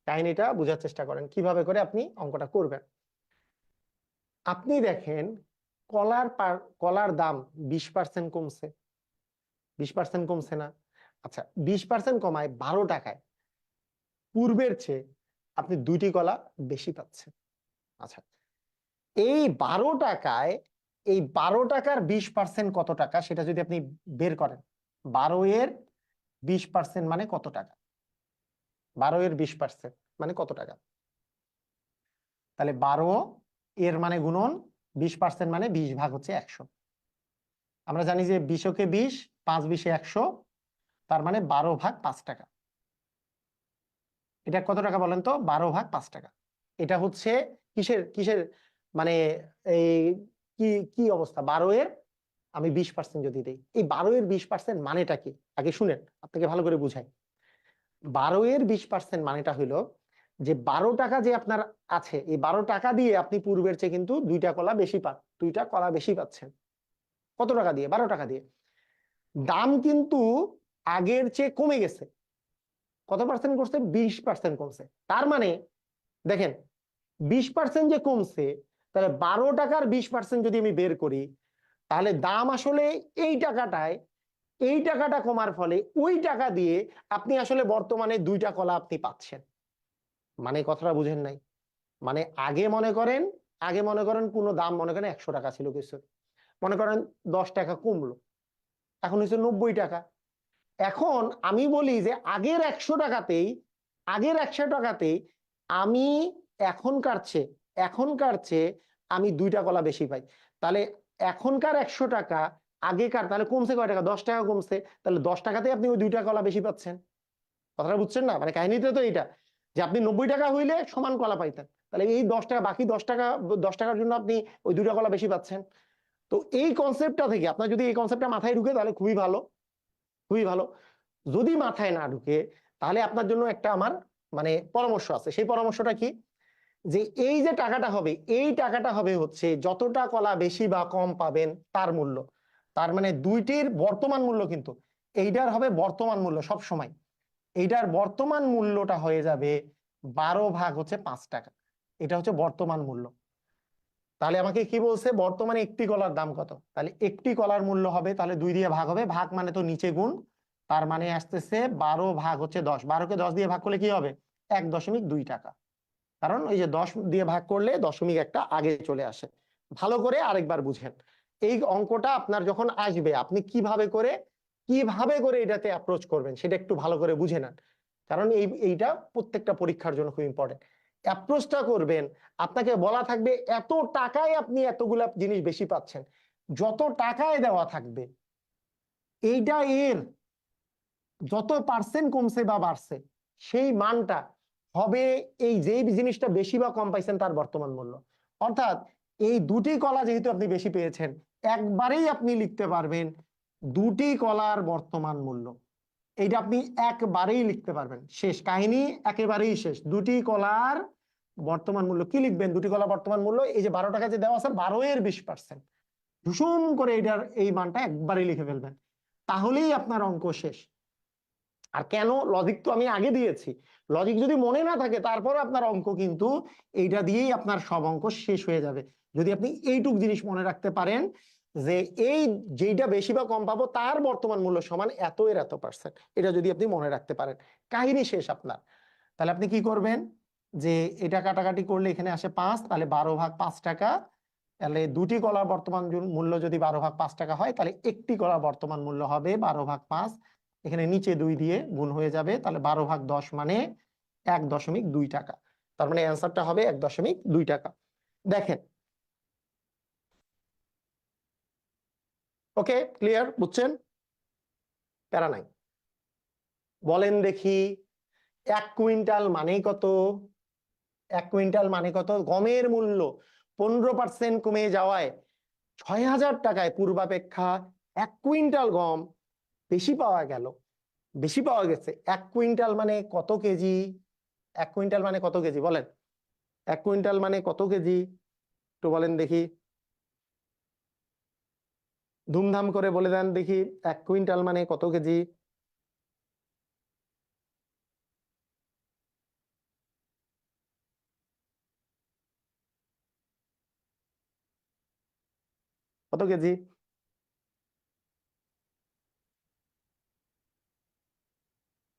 কাহিনীটা বোঝার চেষ্টা করেন কিভাবে করে আপনি অঙ্কটা করবেন। আপনি দেখেন কলার দাম 20% কমছে, 20% কমছে না? আচ্ছা, 20% কমায় 12 টাকায় পূর্বের চেয়ে আপনি 2টি কলা বেশি পাচ্ছেন। আচ্ছা, এই 12 টাকায়, এই 12 টাকার 20% কত টাকা সেটা যদি আপনি বের করেন, 12 এর 20% মানে কত টাকা? 12 এর 20% মানে কত টাকা? তাহলে 12 এর মানে গুণন 20% মানে 20 ভাগ হচ্ছে 100। আমরা জানি যে 20কে 20, 5 20 100, তার মানে 12 ভাগ 5 টাকা। এটা কত টাকা বলেন তো? 12 ভাগ 5 টাকা। এটা হচ্ছে কিসের কিসের মানে এই কি কি অবস্থা? 12 এর আমি 20% যদি দেই, এই 12 এর 20% মানেটা কি আগে শুনেন, আপনাকে ভালো করে বুঝাই। 12 এর 20% মানেটা হইলো যে 12 টাকা যে আপনার আছে, এই 12 টাকা দিয়ে আপনি পূর্বের চেয়ে কিন্তু 2টা কলা বেশি পান, 2টা কলা বেশি পাচ্ছেন। কত টাকা দিয়ে? 12 টাকা দিয়ে। দাম কিন্তু আগের চেয়ে কমে গেছে, কত পার্সেন্ট করছে? 20% কমছে। তার মানে দেখেন 20% যে কমছে, তাহলে 12 টাকার 20% যদি আমি বের করি, তাহলে দাম আসলে এই টাকাটায় এই টাকাটা কমার ফলে ওই টাকা দিয়ে আপনি আসলে বর্তমানে 2টা কলা আপনি পাচ্ছেন। মানে কথাটা বুঝেন নাই? মানে আগে মনে করেন কোনো দাম মনে করেন 100 টাকা ছিল কিছু, মনে করেন 10 টাকা কমলো, এখন হচ্ছে 90 টাকা। এখন আমি বলি যে আগের 100 টাকাতেই আমি এখনকার চেয়ে আমি 2টা কলা বেশি পাই। তাহলে এখনকার 100 টাকা আগেকার তাহলে কমছে কয় টাকা? 10 টাকা কমছে। তাহলে 10 টাকাতে আপনি ওই 2টা কলা বেশি পাচ্ছেন। কথাটা বুঝছেন না? মানে কাহিনীতে তো এইটা যে আপনি 90 টাকা হইলে সমান কলা পাইতেন, তাহলে এই 10 টাকা বাকি 10 টাকার জন্য আপনি ওই 2টা কলা বেশি পাচ্ছেন। তো এই কনসেপ্টটা থেকে আপনার যদি এই কনসেপ্টটা মাথায় ঢুকে তাহলে খুবই ভালো, খুবই ভালো। যদি মাথায় না ঢুকে তাহলে আপনার জন্য একটা আমার মানে পরামর্শ আছে। সেই পরামর্শটা কি? যে এই যে টাকাটা হবে, এই টাকাটা হবে হচ্ছে যতটা কলা বেশি বা কম পাবেন তার মূল্য। তার মানে দুইটির বর্তমান মূল্য, কিন্তু এইটার হবে বর্তমান মূল্য সব সময়। এইটার বর্তমান মূল্যটা হয়ে যাবে 12 ভাগ হচ্ছে 5 টাকা। এটা হচ্ছে বর্তমান মূল্য। তাহলে আমাকে কি বলছে? বর্তমানে একটি কলার দাম কত? তাহলে একটি কলার মূল্য হবে, তাহলে 2 দিয়ে ভাগ হবে, ভাগ মানে তো নিচে গুণ, তার মানে আসতেছে 12 ভাগ হচ্ছে 10। 12কে 10 দিয়ে ভাগ করলে কি হবে? 1.2 টাকা। কারণ ওই যে 10 দিয়ে ভাগ করলে দশমিক একটা আগে চলে আসে। ভালো করে আরেকবার বুঝেন, এই অঙ্কটা আপনার যখন আসবে আপনি কিভাবে করে এটাতে অ্যাপ্রোচ করবেন সেটা একটু ভালো করে বুঝে নেন। কারণ এইটা প্রত্যেকটা পরীক্ষার জন্য খুব ইম্পর্টেন্ট। অ্যাপ্রোচটা করবেন, আপনাকে বলা থাকবে এত টাকায় আপনি এতগুলা জিনিস বেশি পাচ্ছেন। যত টাকায় দেওয়া থাকবে এইটা এর যত পার্সেন্ট কমছে বা বাড়ছে সেই মানটা হবে এই যেই জিনিসটা বেশি বা কম পাইছেন তার বর্তমান মূল্য। অর্থাৎ এই দুটি কলা যেহেতু আপনি বেশি পেয়েছেন, একবারেই আপনি লিখতে পারবেন দুটি কলার বর্তমান মূল্য। এইটা আপনি একবারেই লিখতে পারবেন, শেষ কাহিনী, একেবারেই শেষ। দুটি কলার বর্তমান মূল্য কি লিখবেন? দুটি কলার বর্তমান মূল্য এই যে 12 টাকা যে দেওয়া আছে 12 এর 20%, ঢুসুম করে এটার এই মানটা একবারেই লিখে ফেলবেন, তাহলেই আপনার অঙ্ক শেষ। আর কেন? লজিক তো আমি আগে দিয়েছি। লজিক যদি মনে না থাকে তারপরে আপনার অঙ্ক কিন্তু এইটা দিয়েই আপনার সব অঙ্ক শেষ হয়ে যাবে। যদি আপনি এইটুক জিনিস মনে রাখতে পারেন যে এই যেইটা বেশি বা কম পাবো তার বর্তমান মূল্য সমান এত এর এত পার্সেন্ট, এটা যদি আপনি মনে রাখতে পারেন কাহিনী শেষ আপনার। তাহলে আপনি কি করবেন? যে এটা কাটাকাটি করলে এখানে আসে 5, তাহলে 12 ভাগ 5 টাকা। তাহলে দুটি কলার বর্তমান মূল্য যদি 12 ভাগ 5 টাকা হয় তাহলে একটি কলার বর্তমান মূল্য হবে 12 ভাগ 5, এখানে নিচে 2 দিয়ে গুণ হয়ে যাবে, তাহলে 12 ভাগ 10 মানে 1.2 টাকা। তার মানে অ্যান্সারটা হবে 1.2 টাকা। দেখেন, ওকে, ক্লিয়ার? বুঝছেন? প্যারা নাই। বলেন দেখি 1 কুইন্টাল মানে কত? 1 কুইন্টাল মানে কত? গমের মূল্য 15% কমে যাওয়ায় 6,000 টাকায় পূর্বাপেক্ষা 1 কুইন্টাল গম বেশি পাওয়া গেল, বেশি পাওয়া গেছে। 1 কুইন্টাল মানে কত কেজি? 1 কুইন্টাল মানে কত কেজি বলেন? 1 কুইন্টাল মানে কত কেজি একটু বলেন দেখি, ধুমধাম করে বলে দেন দেখি। 1 কুইন্টাল মানে কত কেজি? কত কেজি?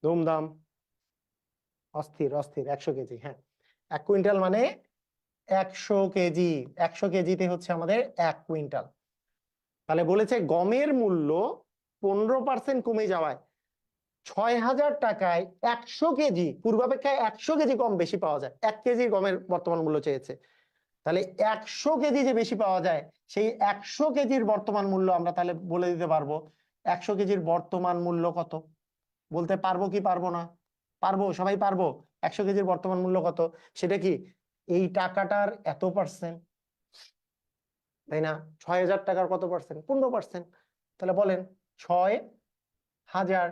ধুমধাম, অস্থির অস্থির। 100 কেজি, হ্যাঁ। 1 কুইন্টাল মানে 100 কেজি। 100 কেজিতে হচ্ছে আমাদের 1 কুইন্টাল। তাহলে বলেছে গমের মূল্য 15% কমে যাওয়ায় 6,000 টাকায় 100 কেজি, পূর্বাপেক্ষায় 100 কেজি কম বেশি পাওয়া যায়। 1 কেজি গমের বর্তমান মূল্য চেয়েছে, তাহলে 100 কেজি যে বেশি পাওয়া যায় সেই 100 কেজির বর্তমান মূল্য আমরা তাহলে বলে দিতে পারবো। 100 কেজির বর্তমান মূল্য কত বলতে পারবো কি পারবো না? পারবো, সবাই পারবো। 100 কেজির বর্তমান মূল্য কত? সেটা কি এই টাকাটার এত পার্সেন্ট, তাই না? 6,000 টাকার কত পার্সেন্ট? 15%। তাহলে বলেন 6,000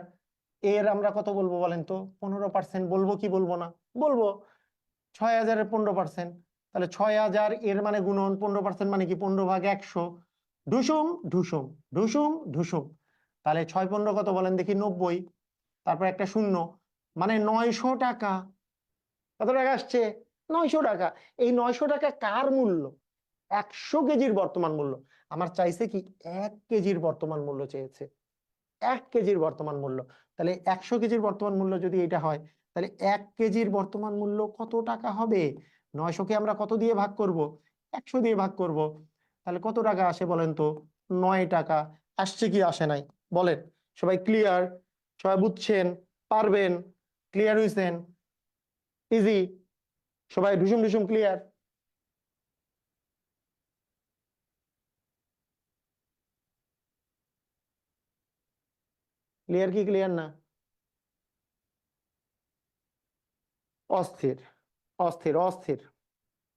এর আমরা কত বলবো বলেন তো? 15% বলবো কি বলবো না? বলবো। 6,000-এর 15%, তাহলে 6,000 এর মানে গুণন 15% মানে কি? 15 ভাগ 100, ঢুসুম ঢুসুম ঢুসুম ঢুসুম। তাহলে 6-15 কত বলেন দেখি? 90, তারপর একটা শূন্য, মানে 900 টাকা। কত টাকা আসছে? 900 টাকা। এই 900 টাকা কার মূল্য? 100 কেজির বর্তমান মূল্য। আমার চাইছে কি 1 কেজির বর্তমান মূল্য চেয়েছে। 1 কেজির বর্তমান মূল্য। তাহলে 100 কেজির বর্তমান মূল্য যদি এটা হয়, তাহলে 1 কেজির বর্তমান মূল্য কত টাকা হবে? 900 কে আমরা কত দিয়ে ভাগ করব? 100 দিয়ে ভাগ করব। তাহলে কত টাকা আসে বলেন তো? 9 টাকা। আসছে কি আসে নাই বলেন? সবাই ক্লিয়ার? সবাই বুঝছেন? পারবেন? ক্লিয়ার হইছেন? ইজি? সবাই ঢুসুম ঢুসুম ক্লিয়ার? ক্লিয়ার কি ক্লিয়ার না? অস্থির, অস্থির, অস্থির,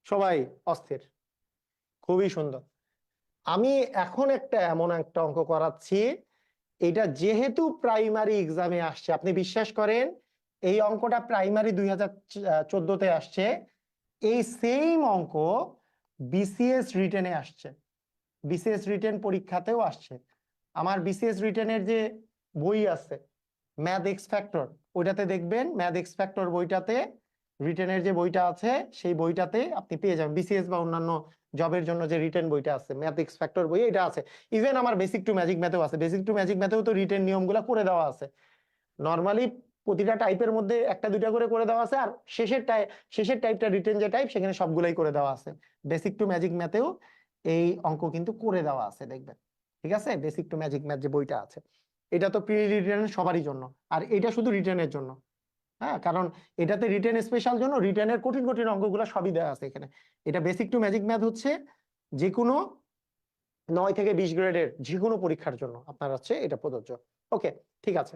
সবাই অস্থির। খুবই সুন্দর। আমি এখন এমন একটা অঙ্ক করাচ্ছি, এটা যেহেতু প্রাইমারি এক্সামে আসছে, আপনি বিশ্বাস করেন এই অঙ্কটা প্রাইমারি 2014-তে আসছে, এই সেম অঙ্ক বিসিএস রিটেনে আসছে, বিসিএস রিটেন পরীক্ষাতেও আসছে। আমার বিসিএস রিটেনের যে বই আছে ম্যাথ এক্স ফ্যাক্টর, ওইটাতে দেখবেন ম্যাথ এক্স ফ্যাক্টর বইটাতে রিটেনের যে বইটা আছে সেই বইটাতে আপনি পেয়ে যাবেন বিসিএস বা অন্যান্য জবের জন্য যে রিটেন বইটা আছে ম্যাথ এক্স ফ্যাক্টর বই এটা আছে। ইভেন আমার বেসিক টু ম্যাজিক ম্যাথেও আছে, বেসিক টু ম্যাজিক ম্যাথেও তো রিটেন নিয়মগুলো করে দেওয়া আছে। নর্মালি প্রতিটা টাইপের মধ্যে একটা দুইটা করে দেওয়া আছে, আর শেষের টাইপটা রিটেন যে টাইপ সেখানে সবগুলাই করে দেওয়া আছে। বেসিক টু ম্যাজিক ম্যাথেও এই অঙ্ক কিন্তু করে দেওয়া আছে দেখবেন, ঠিক আছে? বেসিক টু ম্যাজিক ম্যাথ যে বইটা আছে এটা তো প্রি রিটেন সবারই জন্য, আর এটা শুধু রিটেনের জন্য। হ্যাঁ, কারণ এটাতে রিটেন স্পেশাল জন্য, রিটেনের কঠিন কঠিন অঙ্কগুলো সবই দেওয়া আছে এখানে। এটা বেসিক টু ম্যাজিক ম্যাথ হচ্ছে যে কোনো 9 থেকে 20 গ্রেডের যে কোনো পরীক্ষার জন্য আপনার হচ্ছে এটা প্রযোজ্য। ওকে, ঠিক আছে।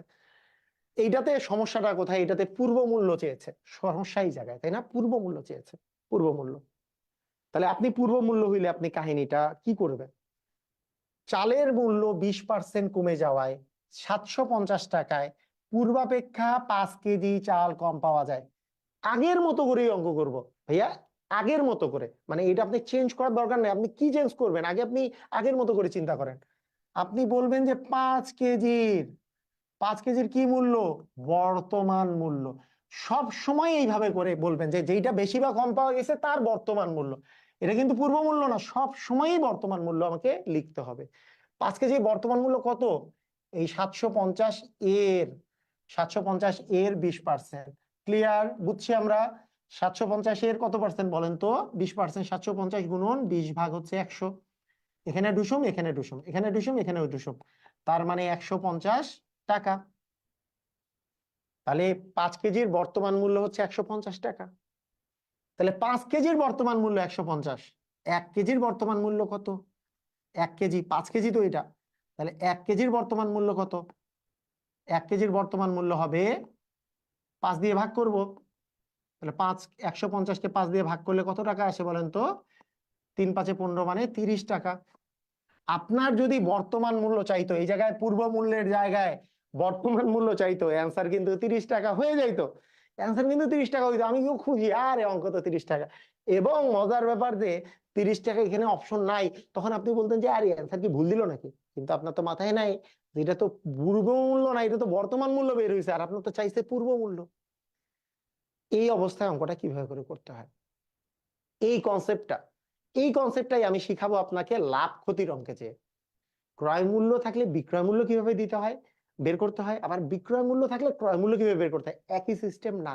এইটাতে সমস্যাটা কোথায়? এটাতে পূর্ব মূল্য চেয়েছে, সমস্যা এই জায়গায়, তাই না? পূর্ব মূল্য চেয়েছে, পূর্ব মূল্য। তাহলে আপনি পূর্ব মূল্য হইলে আপনি কাহিনীটা কি করবেন? চালের মূল্য 20% কমে যাওয়ায় 750 টাকায় পূর্বাপেক্ষা 5 কেজি চাল কম পাওয়া যায়। আগের মতো করেই অঙ্ক করব ভাইয়া, আগের মতো করে, মানে এটা আপনি চেঞ্জ করার দরকার নেই। আপনি কি চেঞ্জ করবেন আগে আপনি আগের মতো করে চিন্তা করেন। আপনি বলবেন যে 5 কেজির কি মূল্য? বর্তমান মূল্য। সব সময় এইভাবে করে বলবেন যে যেইটা বেশি বা কম পাওয়া গেছে তার বর্তমান মূল্য। এটা কিন্তু পূর্ব মূল্য না, সব সময়ই বর্তমান মূল্য আমাকে লিখতে হবে। 5 কেজি বর্তমান মূল্য কত? এই 750 এর, 750 এর 20%। ক্লিয়ার? বুঝছি আমরা? 750 এর কত পার্সেন্ট বলেন তো? 20%। 750 গুণন 20 ভাগ হচ্ছে 100। এখানে ডুসুম, এখানে ডুসুম, এখানে ডুসুম, এখানেও ডুসুম, তার মানে 150 টাকা। তাহলে 5 কেজির বর্তমান মূল্য হচ্ছে 150 টাকা। তাহলে 5 কেজির বর্তমান মূল্য 150। 1 কেজির বর্তমান মূল্য কত? 1 কেজি, 5 কেজি তো এটা। তাহলে 1 কেজির বর্তমান মূল্য কত? 1 কেজির বর্তমান মূল্য হবে 5 দিয়ে ভাগ করব। তাহলে 150কে 5 দিয়ে ভাগ করলে কত টাকা আসে বলেন তো? 3 5 15 মানে 30 টাকা। আপনার যদি বর্তমান মূল্য চাইতো, এই জায়গায় পূর্ব মূল্যের জায়গায় বর্তমান মূল্য চাইতো, অ্যান্সার কিন্তু 30 টাকা হয়ে যাইতো। অ্যান্সার কিন্তু 30 টাকা হইতো। আমি কেউ খুঁজি আরে অঙ্ক তো 30 টাকা। এবং মজার ব্যাপার যে 30 টাকা এখানে অপশন নাই, তখন আপনি বলতেন যে আরে অ্যান্সার কি ভুল দিল নাকি? কিন্তু আপনার তো মাথায় নাই যে এটা তো পূর্ব মূল্য না, এটা তো বর্তমান মূল্য বের হয়েছে, আর আপনার তো চাইছে পূর্ব মূল্য। এই অবস্থায় অঙ্কটা কিভাবে করে করতে হয়, এই কনসেপ্টটা, এই কনসেপ্টটাই আমি শিখাবো আপনাকে লাভ ক্ষতির অঙ্কে। যে ক্রয় মূল্য থাকলে বিক্রয় মূল্য কিভাবে দিতে হয়, বের করতে হয়, আবার বিক্রয় মূল্য থাকলে ক্রয় মূল্য কিভাবে বের করতে হয়, একই সিস্টেম না।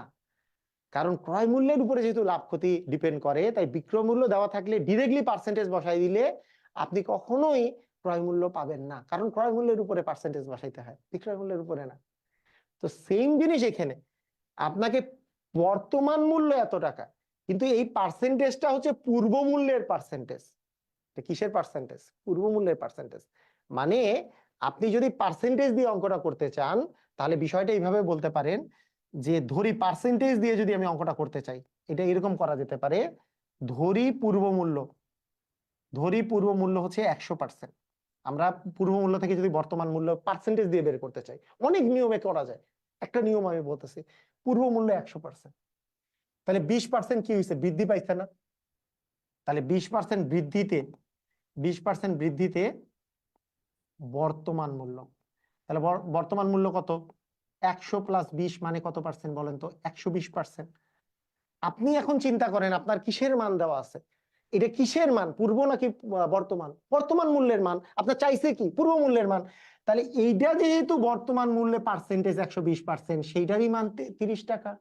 কারণ ক্রয় মূল্যের উপরে যেহেতু লাভ ক্ষতি ডিপেন্ড করে, তাই বিক্রয় মূল্য দেওয়া থাকলে ডিরেক্টলি পার্সেন্টেজ বসাই দিলে আপনি কখনোই ক্রয় মূল্য পাবেন না, কারণ ক্রয় মূল্যের উপরে পার্সেন্টেজ বসাইতে হয়, বিক্রয় মূল্যের উপরে না। তো সেম জিনিস এখানে, আপনাকে বর্তমান মূল্য এত টাকা, কিন্তু এই পার্সেন্টেজটা হচ্ছে পূর্ব মূল্যের পার্সেন্টেজ। কিসের পার্সেন্টেজ? পূর্ব মূল্যের পার্সেন্টেজ। মানে আপনি যদি পার্সেন্টেজ দিয়ে অঙ্কটা করতে চান, তাহলে বিষয়টা এইভাবে বলতে পারেন যে ধরি পার্সেন্টেজ দিয়ে যদি আমি অঙ্কটা করতে চাই, এটা এরকম করা যেতে পারে। ধরি পূর্ব মূল্য, ধরি পূর্ব মূল্য হচ্ছে 100%। আমরা পূর্ব মূল্য থেকে যদি বর্তমান মূল্য পার্সেন্টেজ দিয়ে বের করতে চাই, অনেক নিয়মে করা যায়। একটা নিয়ম আমি বলতেছি, পূর্ব মূল্য 100%, তাহলে 20% কি হয়েছে? বৃদ্ধি পাইছে না? তাহলে 20% বৃদ্ধিতে, 20% বৃদ্ধিতে বর্তমান মূল্য, তাহলে বর্তমান মূল্য কত? 100 + 20 মানে কত পার্সেন্ট বলেন তো? 120%। আপনি এখন চিন্তা করেন আপনার কিসের মান দেওয়া আছে, এটা কিসের মান, পূর্ব নাকি বর্তমান? বর্তমান মূল্যের মান। আপনার চাইছে কি? পূর্ব মূল্যের মান। তাহলে এইটা যেহেতু বর্তমান মূল্যে পার্সেন্টেজ 120%, সেইটারই মান 30 টাকা।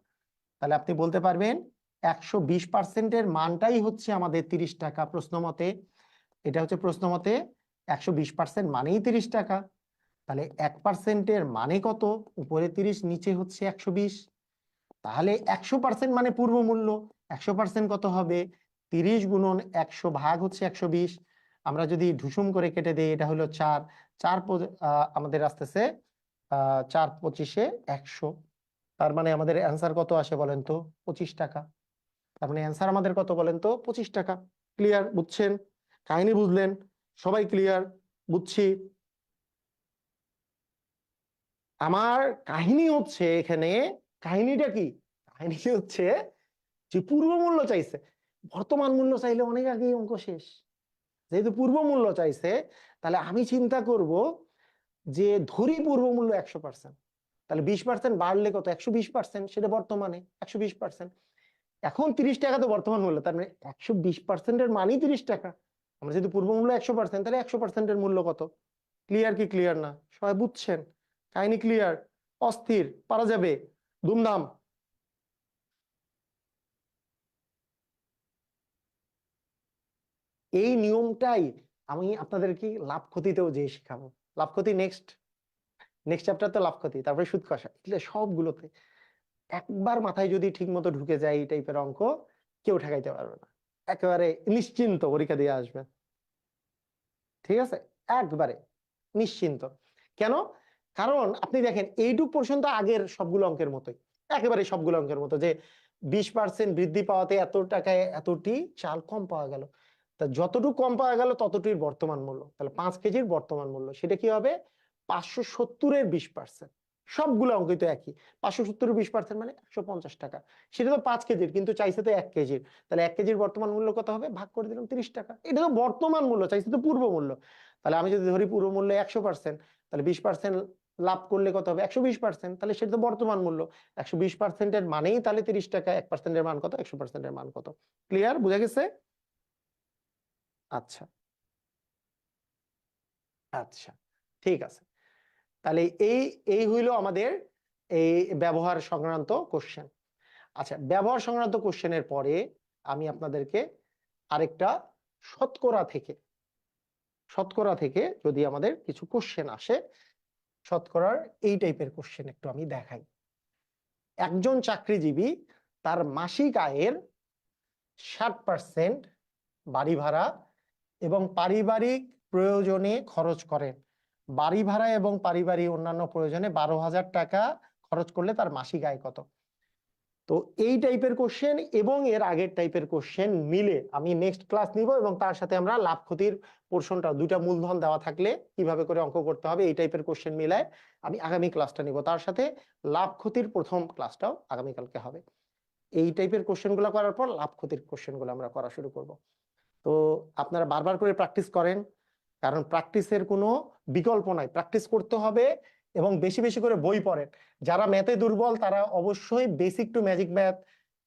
তাহলে আপনি বলতে পারবেন 120%-এর মানটাই হচ্ছে আমাদের 30 টাকা প্রশ্ন মতে। এটা হচ্ছে প্রশ্ন মতে 120% মানেই 30 টাকা। তাহলে 1%-এর মানে কত? উপরে 30, নিচে হচ্ছে 120। তাহলে 100% মানে পূর্ব মূল্য। 100% কত হবে? 30 গুণন 100 ভাগ হচ্ছে 120। আমরা যদি ঢুসুম করে কেটে দিই, এটা হলো 4 আমাদের আসতেছে 4 25-এ 100। তার মানে আমাদের অ্যান্সার কত আসে বলেন তো? 25 টাকা। তার মানে অ্যান্সার আমাদের কত বলেন তো? 25 টাকা। ক্লিয়ার? বুঝছেন? কাহিনী বুঝলেন? সবাই ক্লিয়ার? বুঝছি। আমার কাহিনী হচ্ছে এখানে, কাহিনীটা কি? কাহিনী হচ্ছে যে পূর্ব মূল্য চাইছে, বর্তমান মূল্য চাইলে অনেক আগেই অঙ্ক শেষ। যেহেতু পূর্ব মূল্য চাইছে, তাহলে আমি চিন্তা করব যে ধরি পূর্ব মূল্য 100%, তাহলে 20% বাড়লে কত? 120%, সেটা বর্তমানে 120%। এখন 30 টাকা তো বর্তমান মূল্য, তার মানে 120%-এর মানই 30 টাকা। আমরা যেহেতু পূর্ব মূল্য 100%, তাহলে 100%-এর মূল্য কত? ক্লিয়ার কি ক্লিয়ার না? সবাই বুঝছেন? কাহিনী ক্লিয়ার? অস্থির? পারা যাবে? ধুমধাম? এই নিয়মটাই আমি আপনাদেরকে লাভ ক্ষতিতেও যে শিখাবো। লাভ ক্ষতি নেক্সট চ্যাপ্টার তো লাভ ক্ষতি, তারপরে সুদ কষা, এগুলো সবগুলোতে একবার মাথায় যদি ঠিক মতো ঢুকে যায় এই টাইপের অঙ্ক, কেউ ঠেকাইতে পারবে না। একেবারে নিশ্চিন্ত পরীক্ষা দিয়ে আসবে। ঠিক আছে? একবারে নিশ্চিন্ত। কেন? কারণ আপনি দেখেন এইটুক পর্যন্ত আগের সবগুলো অঙ্কের মতোই, একেবারে সবগুলো অঙ্কের মতো, যে 20% বৃদ্ধি পাওয়াতে এত টাকায় এতটি চাল কম পাওয়া গেল। তা যতটুকু কম পাওয়া গেল ততটির বর্তমান মূল্য, তাহলে 5 কেজির বর্তমান মূল্য সেটা কি হবে? 570-এর 20%। সবগুলো অঙ্কিত একই। 570-এর 20% মানে 150 টাকা। সেটা তো 5 কেজির, কিন্তু চাইছে তো 1 কেজির। তাহলে 1 কেজির বর্তমান মূল্য কত হবে? ভাগ করে দিলাম 30 টাকা। এটা তো বর্তমান মূল্য, চাইছে তো পূর্ব মূল্য। তাহলে আমি যদি ধরি পূর্ব মূল্য 100%, তাহলে 20% লাভ করলে কত হবে? 120%। তাহলে সেটা তো বর্তমান মূল্য। 120%-এর মানেই তাহলে 30 টাকা। 1%-এর মান কত? 100%-এর মান কত? ক্লিয়ার? বুঝা গেছে? আচ্ছা আচ্ছা, ঠিক আছে। তাহলে এই এই হইলো আমাদের এই ব্যবহার সংক্রান্ত কোশ্চেন। আচ্ছা, ব্যবহার সংক্রান্ত কোশ্চেনের পরে আমি আপনাদেরকে আরেকটা শতকরা থেকে যদি আমাদের কিছু কোশ্চেন আসে, শতকরার এই টাইপের কোশ্চেন একটু আমি দেখাই। একজন চাকরিজীবী তার মাসিক আয়ের 60% বাড়ি ভাড়া এবং পারিবারিক প্রয়োজনে খরচ করেন। বাড়ি ভাড়া এবং পারিবারিক অন্যান্য প্রয়োজনে 12,000 টাকা খরচ করলে তার মাসিক আয় কত? তো এই টাইপের কোশ্চেন এবং এর আগের টাইপের কোশ্চেন মিলে আমি নেক্সট ক্লাস নিব, এবং তার সাথে আমরা লাভ ক্ষতির পোর্শনটা, দুইটা মূলধন দেওয়া থাকলে কিভাবে করে অঙ্ক করতে হবে এই টাইপের কোশ্চেন মিলায় আমি আগামী ক্লাসটা নিব। তার সাথে লাভ ক্ষতির প্রথম ক্লাসটাও আগামীকালকে হবে। এই টাইপের কোশ্চেনগুলো করার পর লাভ ক্ষতির কোশ্চেনগুলো আমরা করা শুরু করব। তো আপনারা বারবার করে প্র্যাকটিস করেন, কারণ প্র্যাকটিসের কোনো বিকল্প নাই। প্র্যাকটিস করতে হবে এবং বেশি বেশি করে বই পড়েন। যারা ম্যাথে দুর্বল তারা অবশ্যই বেসিক টু ম্যাজিক ম্যাথ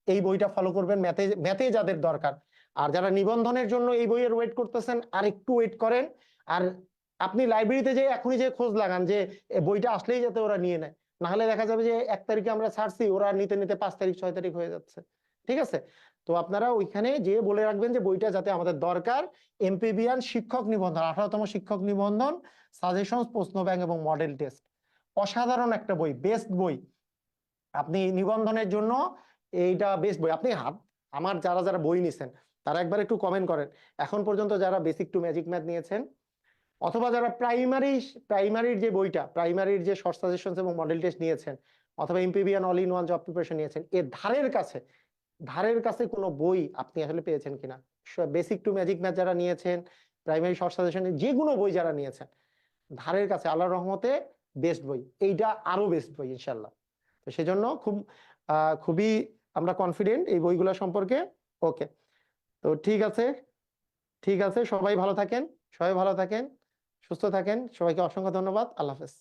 এই বইটা ফলো করবেন, ম্যাথে যাদের দরকার। আর যারা নিবন্ধনের জন্য এই বইয়ের ওয়েট করতেছেন, আর একটু ওয়েট করেন। আর আপনি লাইব্রেরিতে যে এখনই যে খোঁজ লাগান যে বইটা আসলেই যাতে ওরা নিয়ে নেয়, না হলে দেখা যাবে যে 1 তারিখে আমরা ছাড়ছি, ওরা নিতে নিতে 5 তারিখ 6 তারিখ হয়ে যাচ্ছে। ঠিক আছে? তো আপনারা ওইখানে যে বলে রাখবেন যে বইটা যাতে আমাদের দরকার, এমপিবিএন শিক্ষক নিবন্ধন, 18তম শিক্ষক নিবন্ধন, সাজেশন, প্রশ্ন ব্যাংক এবং মডেল টেস্ট। অসাধারণ একটা বই, বেস্ট বই। আপনি নিবন্ধনের জন্য এইটা বেস্ট বই। আপনি আমার যারা যারা বই নিছেন তারা একবার একটু কমেন্ট করেন এখন পর্যন্ত যারা বেসিক টু ম্যাজিক ম্যাথ নিয়েছেন, অথবা যারা প্রাইমারির যে বইটা, প্রাইমারির যে শর্ট সাজেশন এবং মডেল টেস্ট নিয়েছেন, অথবা MPBN all in one job preparation নিয়েছেন, এর ধারের কাছে কোনো বই আপনি আসলে পেয়েছেন কিনা? বেসিক টু ম্যাজিক ম্যাথ যারা নিয়েছেন, প্রাইমারি শর্ট সাজেশনের যে কোনো বই যারা নিয়েছেন, ধারের কাছে আল্লাহর রহমতে বেস্ট বই। এইটা আরো বেস্ট বই ইনশাল্লাহ। তো সেজন্য খুবই আমরা কনফিডেন্ট এই বইগুলো সম্পর্কে। ওকে, তো ঠিক আছে, সবাই ভালো থাকেন, সুস্থ থাকেন। সবাইকে অসংখ্য ধন্যবাদ। আল্লাহ হাফেজ।